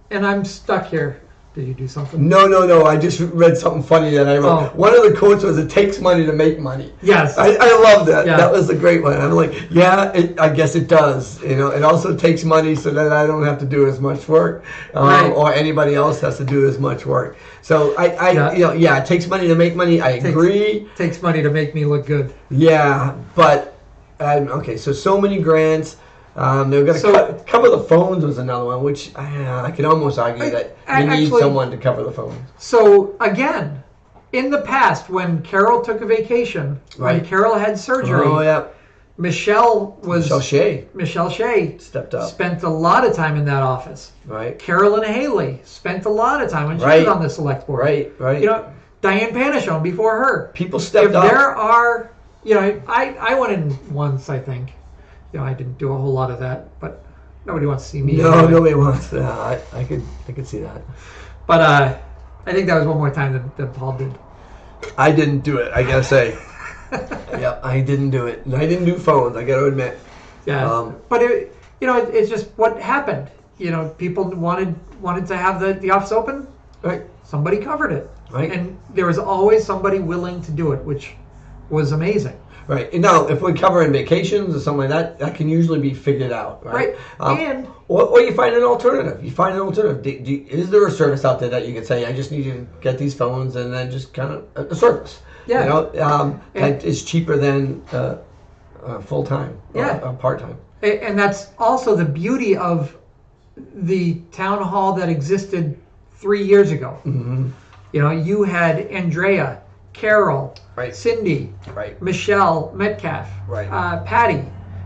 and I'm stuck here. Did you do something? No. I just read something funny that I wrote. Oh. One of the quotes was, "It takes money to make money." Yes. I love that. Yeah. That was a great one. I'm like, I guess it does. You know, it also takes money so that I don't have to do as much work, or anybody else has to do as much work. So it takes money to make money. I agree. Takes money to make me look good. Yeah, but okay. So many grants. They're going to cover the phones was another one, which I could almost argue that you need someone to cover the phones. So again, in the past, when Carol took a vacation, when Carol had surgery, Michelle Shea stepped up, spent a lot of time in that office. Right. Carolyn Haley spent a lot of time when she was on the select board. Right. You know, Diane Panichon before her. People stepped up. If there are, you know, I went in once, I think. You know, I didn't do a whole lot of that, but nobody wants to see me. No, nobody wants to. I could see that. But I think that was one more time than Paul did. I didn't do it, I gotta say. I didn't do it. And I didn't do phones, I gotta admit. Yeah. But it's just what happened. You know, people wanted to have the office open. Right. Somebody covered it. Right. And there was always somebody willing to do it, which was amazing. Right. Now, if we're covering vacations or something like that can usually be figured out, right? Or you find an alternative. Is there a service out there that you can say, I just need you to get these phones and then just kind of a service? Yeah. You know, that is cheaper than full time, part time. And that's also the beauty of the town hall that existed 3 years ago. Mm-hmm. You know, you had Andrea, Carol, right. Cindy, right. Michelle Metcalf, right. Patty.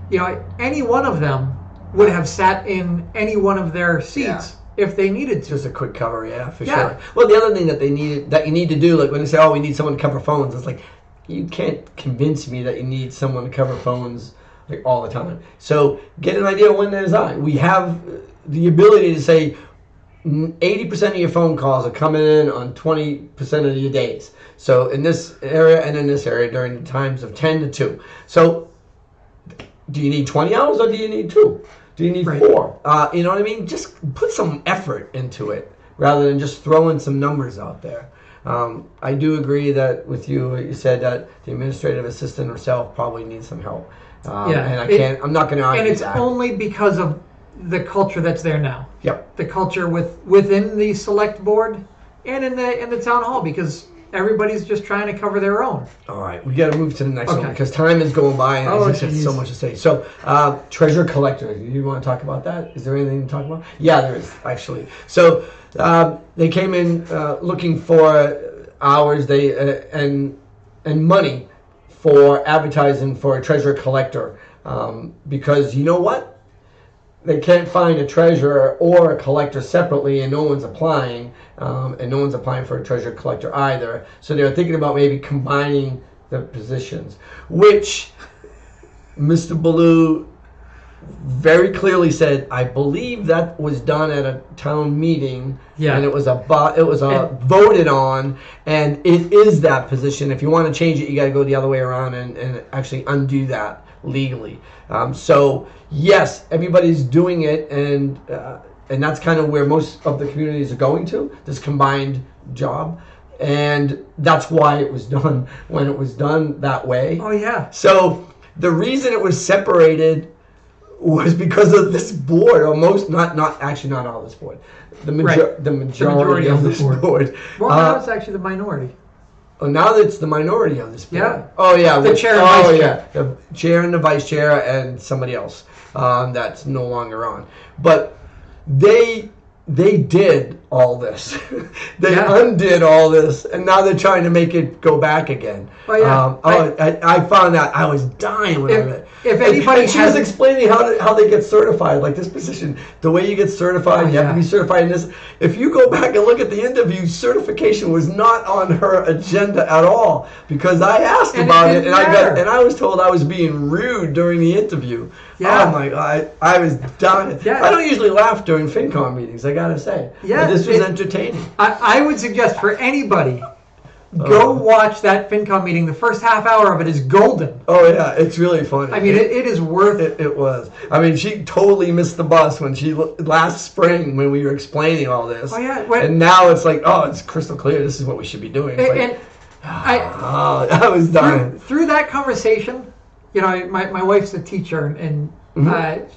You know, any one of them would have sat in any one of their seats if they needed to. Just a quick cover, for sure. Well, the other thing that you need to do, like when they say, "Oh, we need someone to cover phones," it's like you can't convince me that you need someone to cover phones like all the time. So get an idea when there's on. We have the ability to say 80% of your phone calls are coming in on 20% of your days. So in this area and in this area during the times of 10 to 2. So do you need 20 hours or do you need 2? Do you need 4? You know what I mean? Just put some effort into it rather than just throwing some numbers out there. I do agree that with you, you said that the administrative assistant herself probably needs some help. And I'm not going to argue that. And it's only because of the culture that's there now. Yep. The culture within the select board and in the town hall, because everybody's just trying to cover their own. All right, we got to move to the next one because time is going by and I just have so much to say. So, treasurer collector, you want to talk about that? Is there anything to talk about? Yeah, there is actually. So they came in looking for hours and money for advertising for a treasurer collector because you know what? They can't find a treasurer or a collector separately, and no one's applying, and no one's applying for a treasurer collector either. So they're thinking about maybe combining the positions, which Mr. Ballou very clearly said, I believe that was done at a town meeting, and it was voted on, and it is that position. If you want to change it, you got to go the other way around and actually undo that legally. So yes, everybody's doing it, and that's kind of where most of the communities are going to, this combined job, and that's why it was done when it was done that way. Oh yeah. So the reason it was separated was because of this board, or not all this board, the majority of this board. Well, now it's actually the minority. Oh, now it's the minority of this board. Yeah. Oh, yeah. The chair and vice chair. The chair and the vice chair and somebody else that's no longer on. But they did all this. They undid all this, and now they're trying to make it go back again. Oh, yeah. I found that. I was dying when I read it. If anybody and she was explaining how they get certified, like this position, the way you get certified, you have to be certified in this. If you go back and look at the interview, certification was not on her agenda at all because I asked about it, and I was told I was being rude during the interview. Yeah. Oh my God, I was dying. Yeah. I don't usually laugh during FinCom meetings, I gotta say. Yeah. But this was entertaining. I would suggest for anybody, go watch that FinCom meeting. The first half hour of it is golden. Oh yeah, it's really funny. I mean, it is worth it. It was. I mean, she totally missed the bus when last spring when we were explaining all this. Oh yeah. And now it's like, oh, it's crystal clear. This is what we should be doing. I was dying. Through that conversation, you know, my wife's a teacher and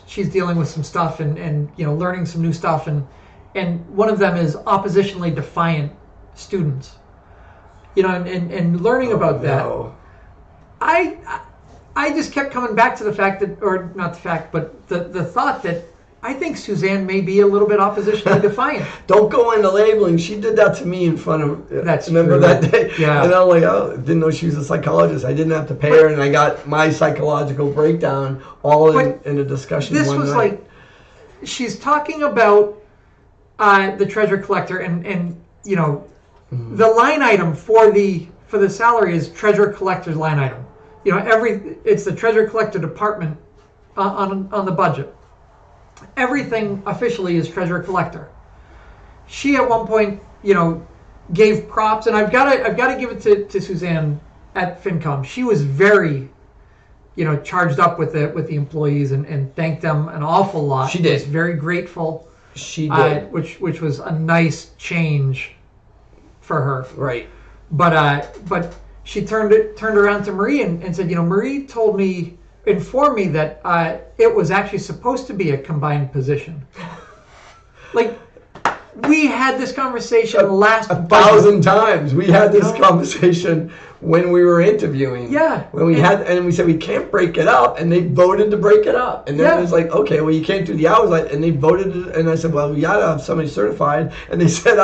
she's dealing with some stuff and you know, learning some new stuff and one of them is oppositionally defiant students. You know, and learning about that, I just kept coming back to the fact that, or not the fact, but the thought that I think Suzanne may be a little bit oppositionally defiant. Don't go into labeling. She did that to me in front of. Remember true. That day? Yeah. And I'm like, oh, didn't know she was a psychologist. I didn't have to pay her, and I got my psychological breakdown all in a discussion. This was night. Like, she's talking about the treasurer collector, and you know. Mm-hmm. The line item for the salary is treasurer collector's line item. You know, it's the treasurer collector department on the budget. Everything officially is treasurer collector. She at one point, you know, gave props, and I've got to give it to Suzanne at FinCom. She was very, you know, charged up with the employees and thanked them an awful lot. She did. She was very grateful. She did, which was a nice change for her. Right. But she turned around to Marie and said, you know, Marie informed me that it was actually supposed to be a combined position. Like, We had this conversation last 1,000 times. We had this conversation when we were interviewing. Yeah. When we and we said we can't break it up, and they voted to break it up. And then it was like, okay, well, you can't do the hours, and they voted, and I said, well, we gotta have somebody certified, and they said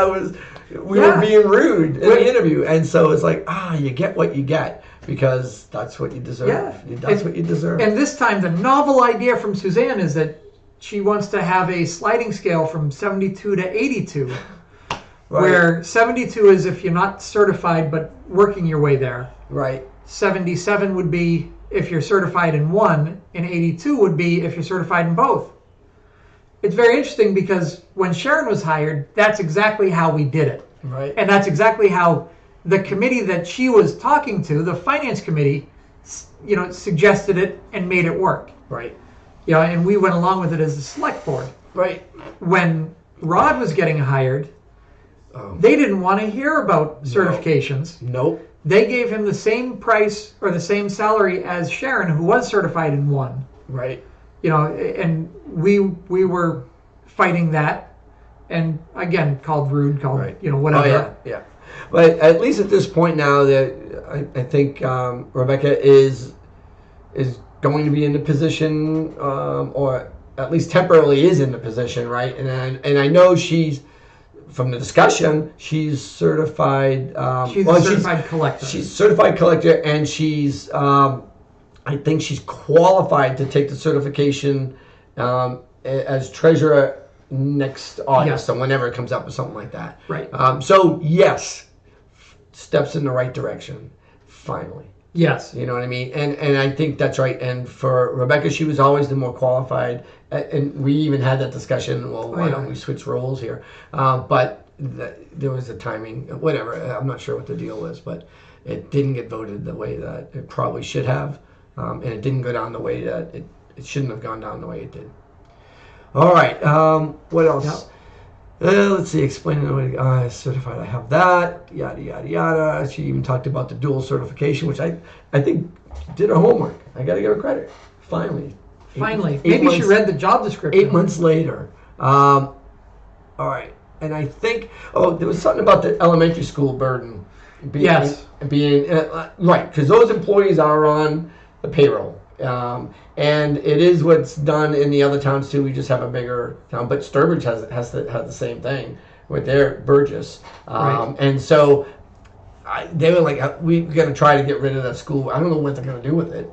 we were being rude in the interview, and so it's like, you get what you get. Because that's what you deserve. Yeah. That's what you deserve. And this time, the novel idea from Suzanne is that she wants to have a sliding scale from 72 to 82, where 72 is if you're not certified but working your way there. Right. 77 would be if you're certified in one, and 82 would be if you're certified in both. It's very interesting because when Sharon was hired, that's exactly how we did it. Right. And that's exactly how the committee that she was talking to, the finance committee, suggested it and made it work. Right. And we went along with it as the select board. Right. When Rod was getting hired, they didn't want to hear about certifications. Nope. They gave him the same price or the same salary as Sharon, who was certified in one. Right. And we were fighting that, and again called rude, whatever. Oh, yeah. But at least at this point now, that I think Rebecca is going to be in the position, or at least temporarily is in the position, right? And I know she's, from the discussion, she's certified. She's a certified collector. She's certified collector, and she's I think she's qualified to take the certification as treasurer next August, or whenever it comes up or something like that. Right. So yes, steps in the right direction, finally. Yes. You know what I mean? And I think that's right. And for Rebecca, she was always the more qualified. And we even had that discussion, well, why don't we switch roles here? But there was a timing, whatever. I'm not sure what the deal was, but it didn't get voted the way that it probably should have. And it didn't go down the way that it shouldn't have gone down the way it did. All right. What else? Let's see. Explaining the way certified. I have that. Yada yada yada. She even talked about the dual certification, which I think did her homework. I got to give her credit. Finally. Maybe she read the job description. 8 months later. All right. And I think there was something about the elementary school burden. Being right, because those employees are on the payroll. And it is what's done in the other towns too. We just have a bigger town, but Sturbridge has the same thing with their Burgess, and so they were like, "We got to try to get rid of that school." I don't know what they're going to do with it.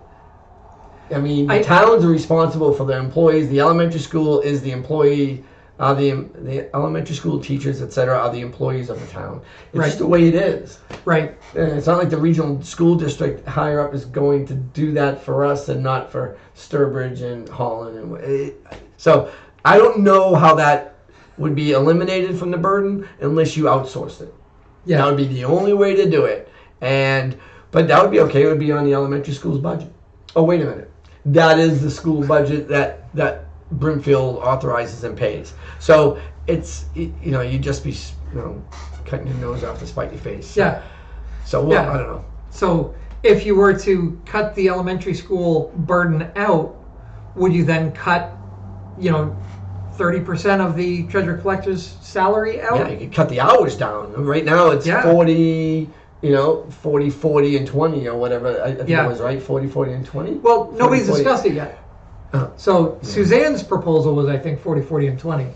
I mean, the towns are responsible for their employees. The elementary school is the employee. The elementary school teachers, etc., are the employees of the town. It's just the way it is. Right. And it's not like the regional school district higher up is going to do that for us and not for Sturbridge and Holland. So I don't know how that would be eliminated from the burden unless you outsourced it. Yeah. That would be the only way to do it. But that would be okay. It would be on the elementary school's budget. Oh, wait a minute. That is the school budget that Brimfield authorizes and pays. So it's, you just be, cutting your nose off to spite your face. Yeah. So I don't know. So if you were to cut the elementary school burden out, would you then cut, 30% of the treasurer collector's salary out? Yeah, you could cut the hours down. Right now it's 40, 40, and 20 or whatever. I think it was right, 40, 40, and 20. Well, nobody's discussed it yet. So Suzanne's proposal was, I think, 40, 40, and 20.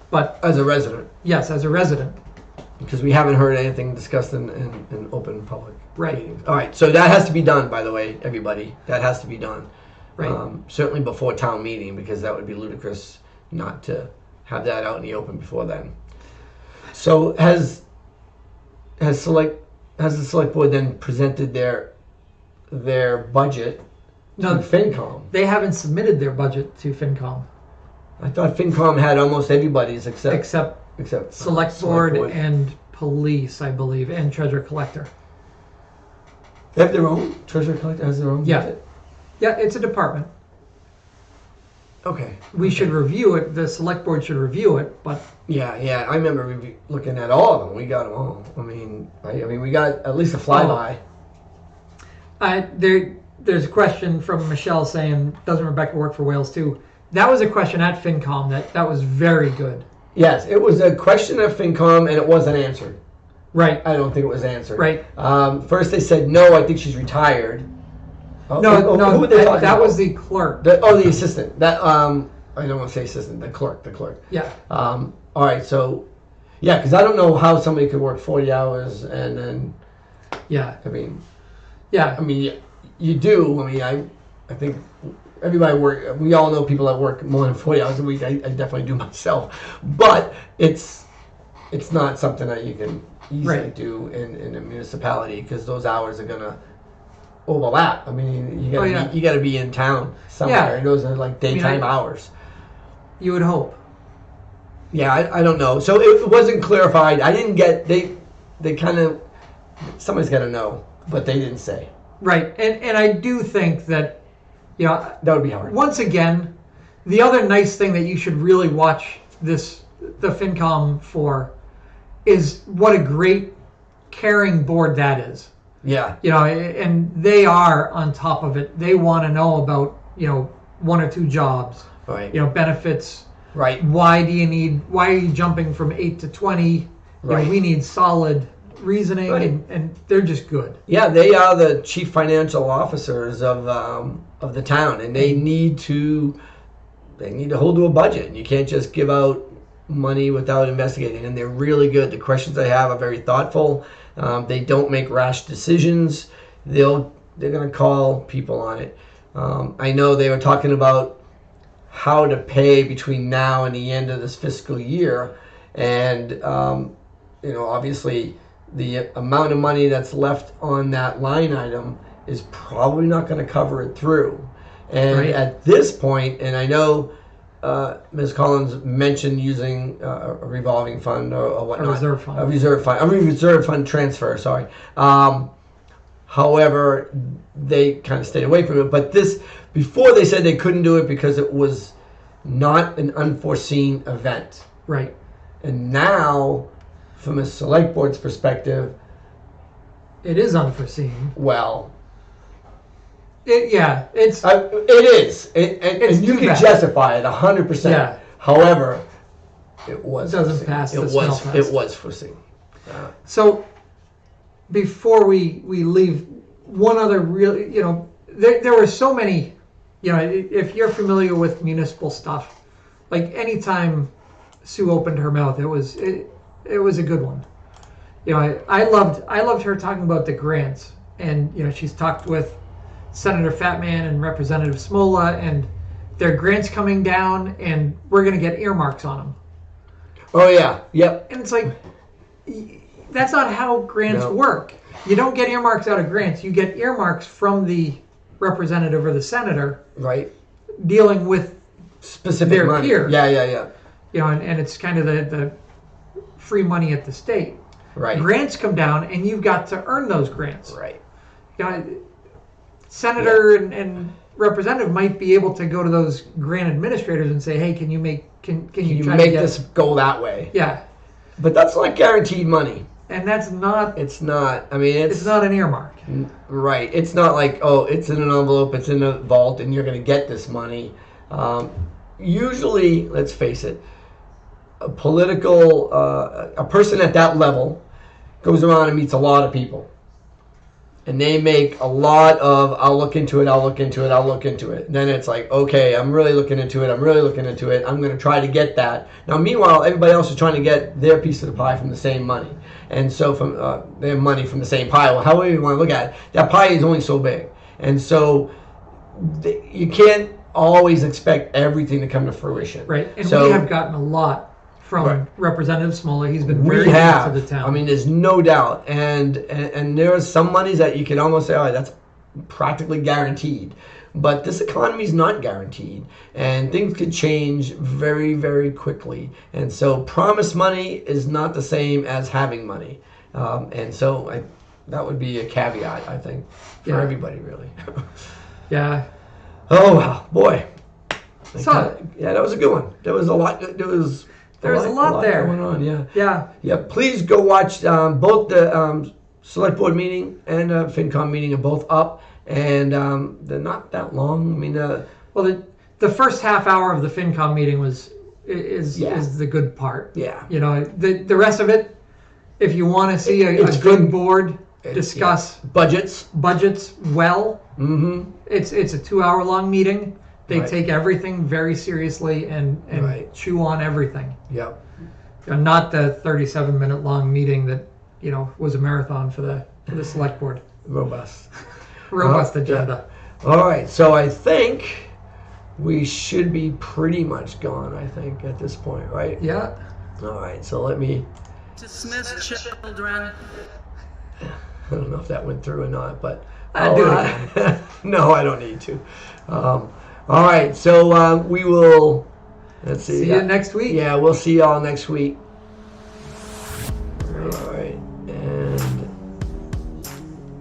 But as a resident. Yes, as a resident. Because we haven't heard anything discussed in open public meetings. All right, so that has to be done, by the way, everybody. That has to be done. Right. Certainly before town meeting, because that would be ludicrous not to have that out in the open before then. So has the select board then presented their budget to FinCom? They haven't submitted their budget to FinCom. I thought FinCom had almost everybody's except select board and police, I believe, and treasurer collector. They have their own? Treasurer collector has their own budget? Yeah, it's a department. Okay. We should review it. The select board should review it, but... Yeah, I remember looking at all of them. We got them all. I mean, we got at least a flyby. There's a question from Michelle saying, doesn't Rebecca work for Wales too? That was a question at FinCom that was very good. Yes, it was a question of FinCom, and it wasn't answered. Right. I don't think it was answered. Right. First they said, no, I think she's retired. No, who were they talking that about? was the clerk. The assistant. That I don't want to say assistant. The clerk. Yeah. All right. So, yeah, because I don't know how somebody could work 40 hours and then. Yeah. I mean. Yeah. I mean, you do. I mean, I think everybody work. We all know people that work more than 40 hours a week. I definitely do myself, but it's not something that you can easily do in a municipality because those hours are gonna overlap. I mean, you gotta be in town somewhere, and those are like daytime hours. You would hope. Yeah, I don't know. So it wasn't clarified. I didn't get they kind of somebody's got to know, but they didn't say. Right, and I do think that that would be hard. Once again, the other nice thing that you should really watch the FinCom for is what a great caring board that is. Yeah. And they are on top of it. They want to know about, one or two jobs. Right. Benefits. Right. Why are you jumping from 8 to 20? Right. We need solid reasoning, right. and they're just good. Yeah, they are the chief financial officers of the town, and they need to hold to a budget. And you can't just give out money without investigating. And they're really good. The questions they have are very thoughtful. They don't make rash decisions. They're going to call people on it. I know they were talking about how to pay between now and the end of this fiscal year, and obviously the amount of money that's left on that line item is probably not going to cover it through. And at this point, and I know Ms. Collins mentioned using a revolving fund or whatnot. A reserve fund. A reserve fund transfer, sorry. However, they kind of stayed away from it. But before they said they couldn't do it because it was not an unforeseen event. Right. And now, from a select board's perspective, it is unforeseen. Well, it is. And you can justify it 100%. Yeah. However, it was. It doesn't pass the smell test. It was foreseen. So, before we leave, one other real, there were so many, if you're familiar with municipal stuff, like anytime Sue opened her mouth, it was a good one. I loved her talking about the grants, and she's talked with Senator Fatman and Representative Smola, and their grants coming down, and we're going to get earmarks on them. Oh yeah, yep. And it's like, that's not how grants work. You don't get earmarks out of grants. You get earmarks from the representative or the senator, right, dealing with specific their money. peers. Yeah. And it's kind of the free money at the state. Right. Grants come down, and you've got to earn those grants. Right. Senator and representative might be able to go to those grant administrators and say, "Hey, can you make this go that way?" Yeah. But that's not guaranteed money. And that's not. It's not. I mean, it's not an earmark. Right. It's not like, oh, it's in an envelope, it's in a vault, and you're going to get this money. Usually, let's face it, a person at that level goes around and meets a lot of people. And they make a lot of, I'll look into it. And then it's like, okay, I'm really looking into it. I'm going to try to get that. Now, meanwhile, everybody else is trying to get their piece of the pie from the same money. And so from their money from the same pie. Well, however you want to look at it, that pie is only so big. And so you can't always expect everything to come to fruition. Right. And we have gotten a lot from Representative Smola. He's been very good to the town. I mean, there's no doubt. And there are some monies that you can almost say, oh, that's practically guaranteed. But this economy is not guaranteed. And things could change very, very quickly. And so promised money is not the same as having money. And so that would be a caveat, I think, for everybody, really. Yeah. Oh, wow. Boy. So, that was a good one. There was a lot. There was a lot there going on. Yeah. Please go watch both the select board meeting and FinCom meeting are both up, and they're not that long. I mean, the first half hour of the FinCom meeting was is the good part. Yeah. You know, the rest of it, if you want to see a good board discuss budgets well, mm-hmm. it's a 2-hour long meeting. They take everything very seriously and chew on everything. Yep. Not the 37-minute long meeting that, you know, was a marathon for the select board. Robust agenda. Yeah. All right, so I think we should be pretty much gone, I think, at this point, right? Yeah. All right, so let me... Dismiss children. I don't know if that went through or not, but... I'll do it. No, I don't need to. All right, so we will... Let's see. See you next week. Yeah, we'll see y'all next week. All right, and...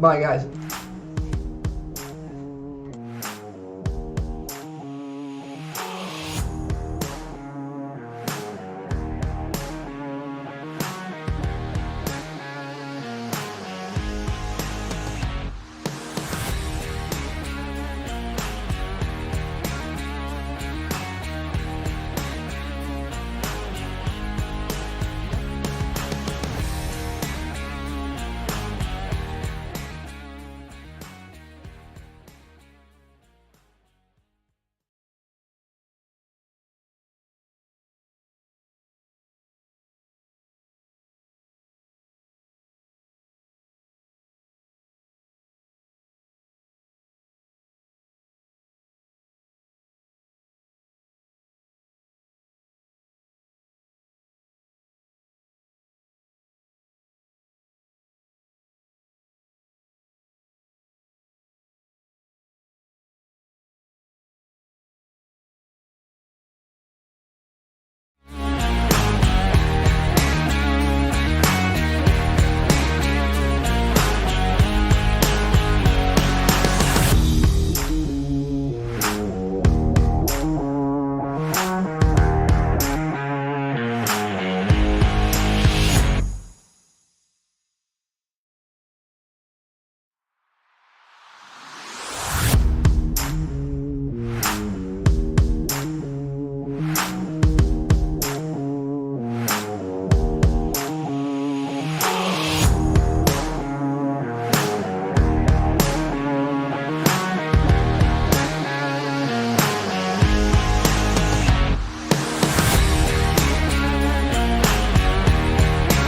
Bye, guys.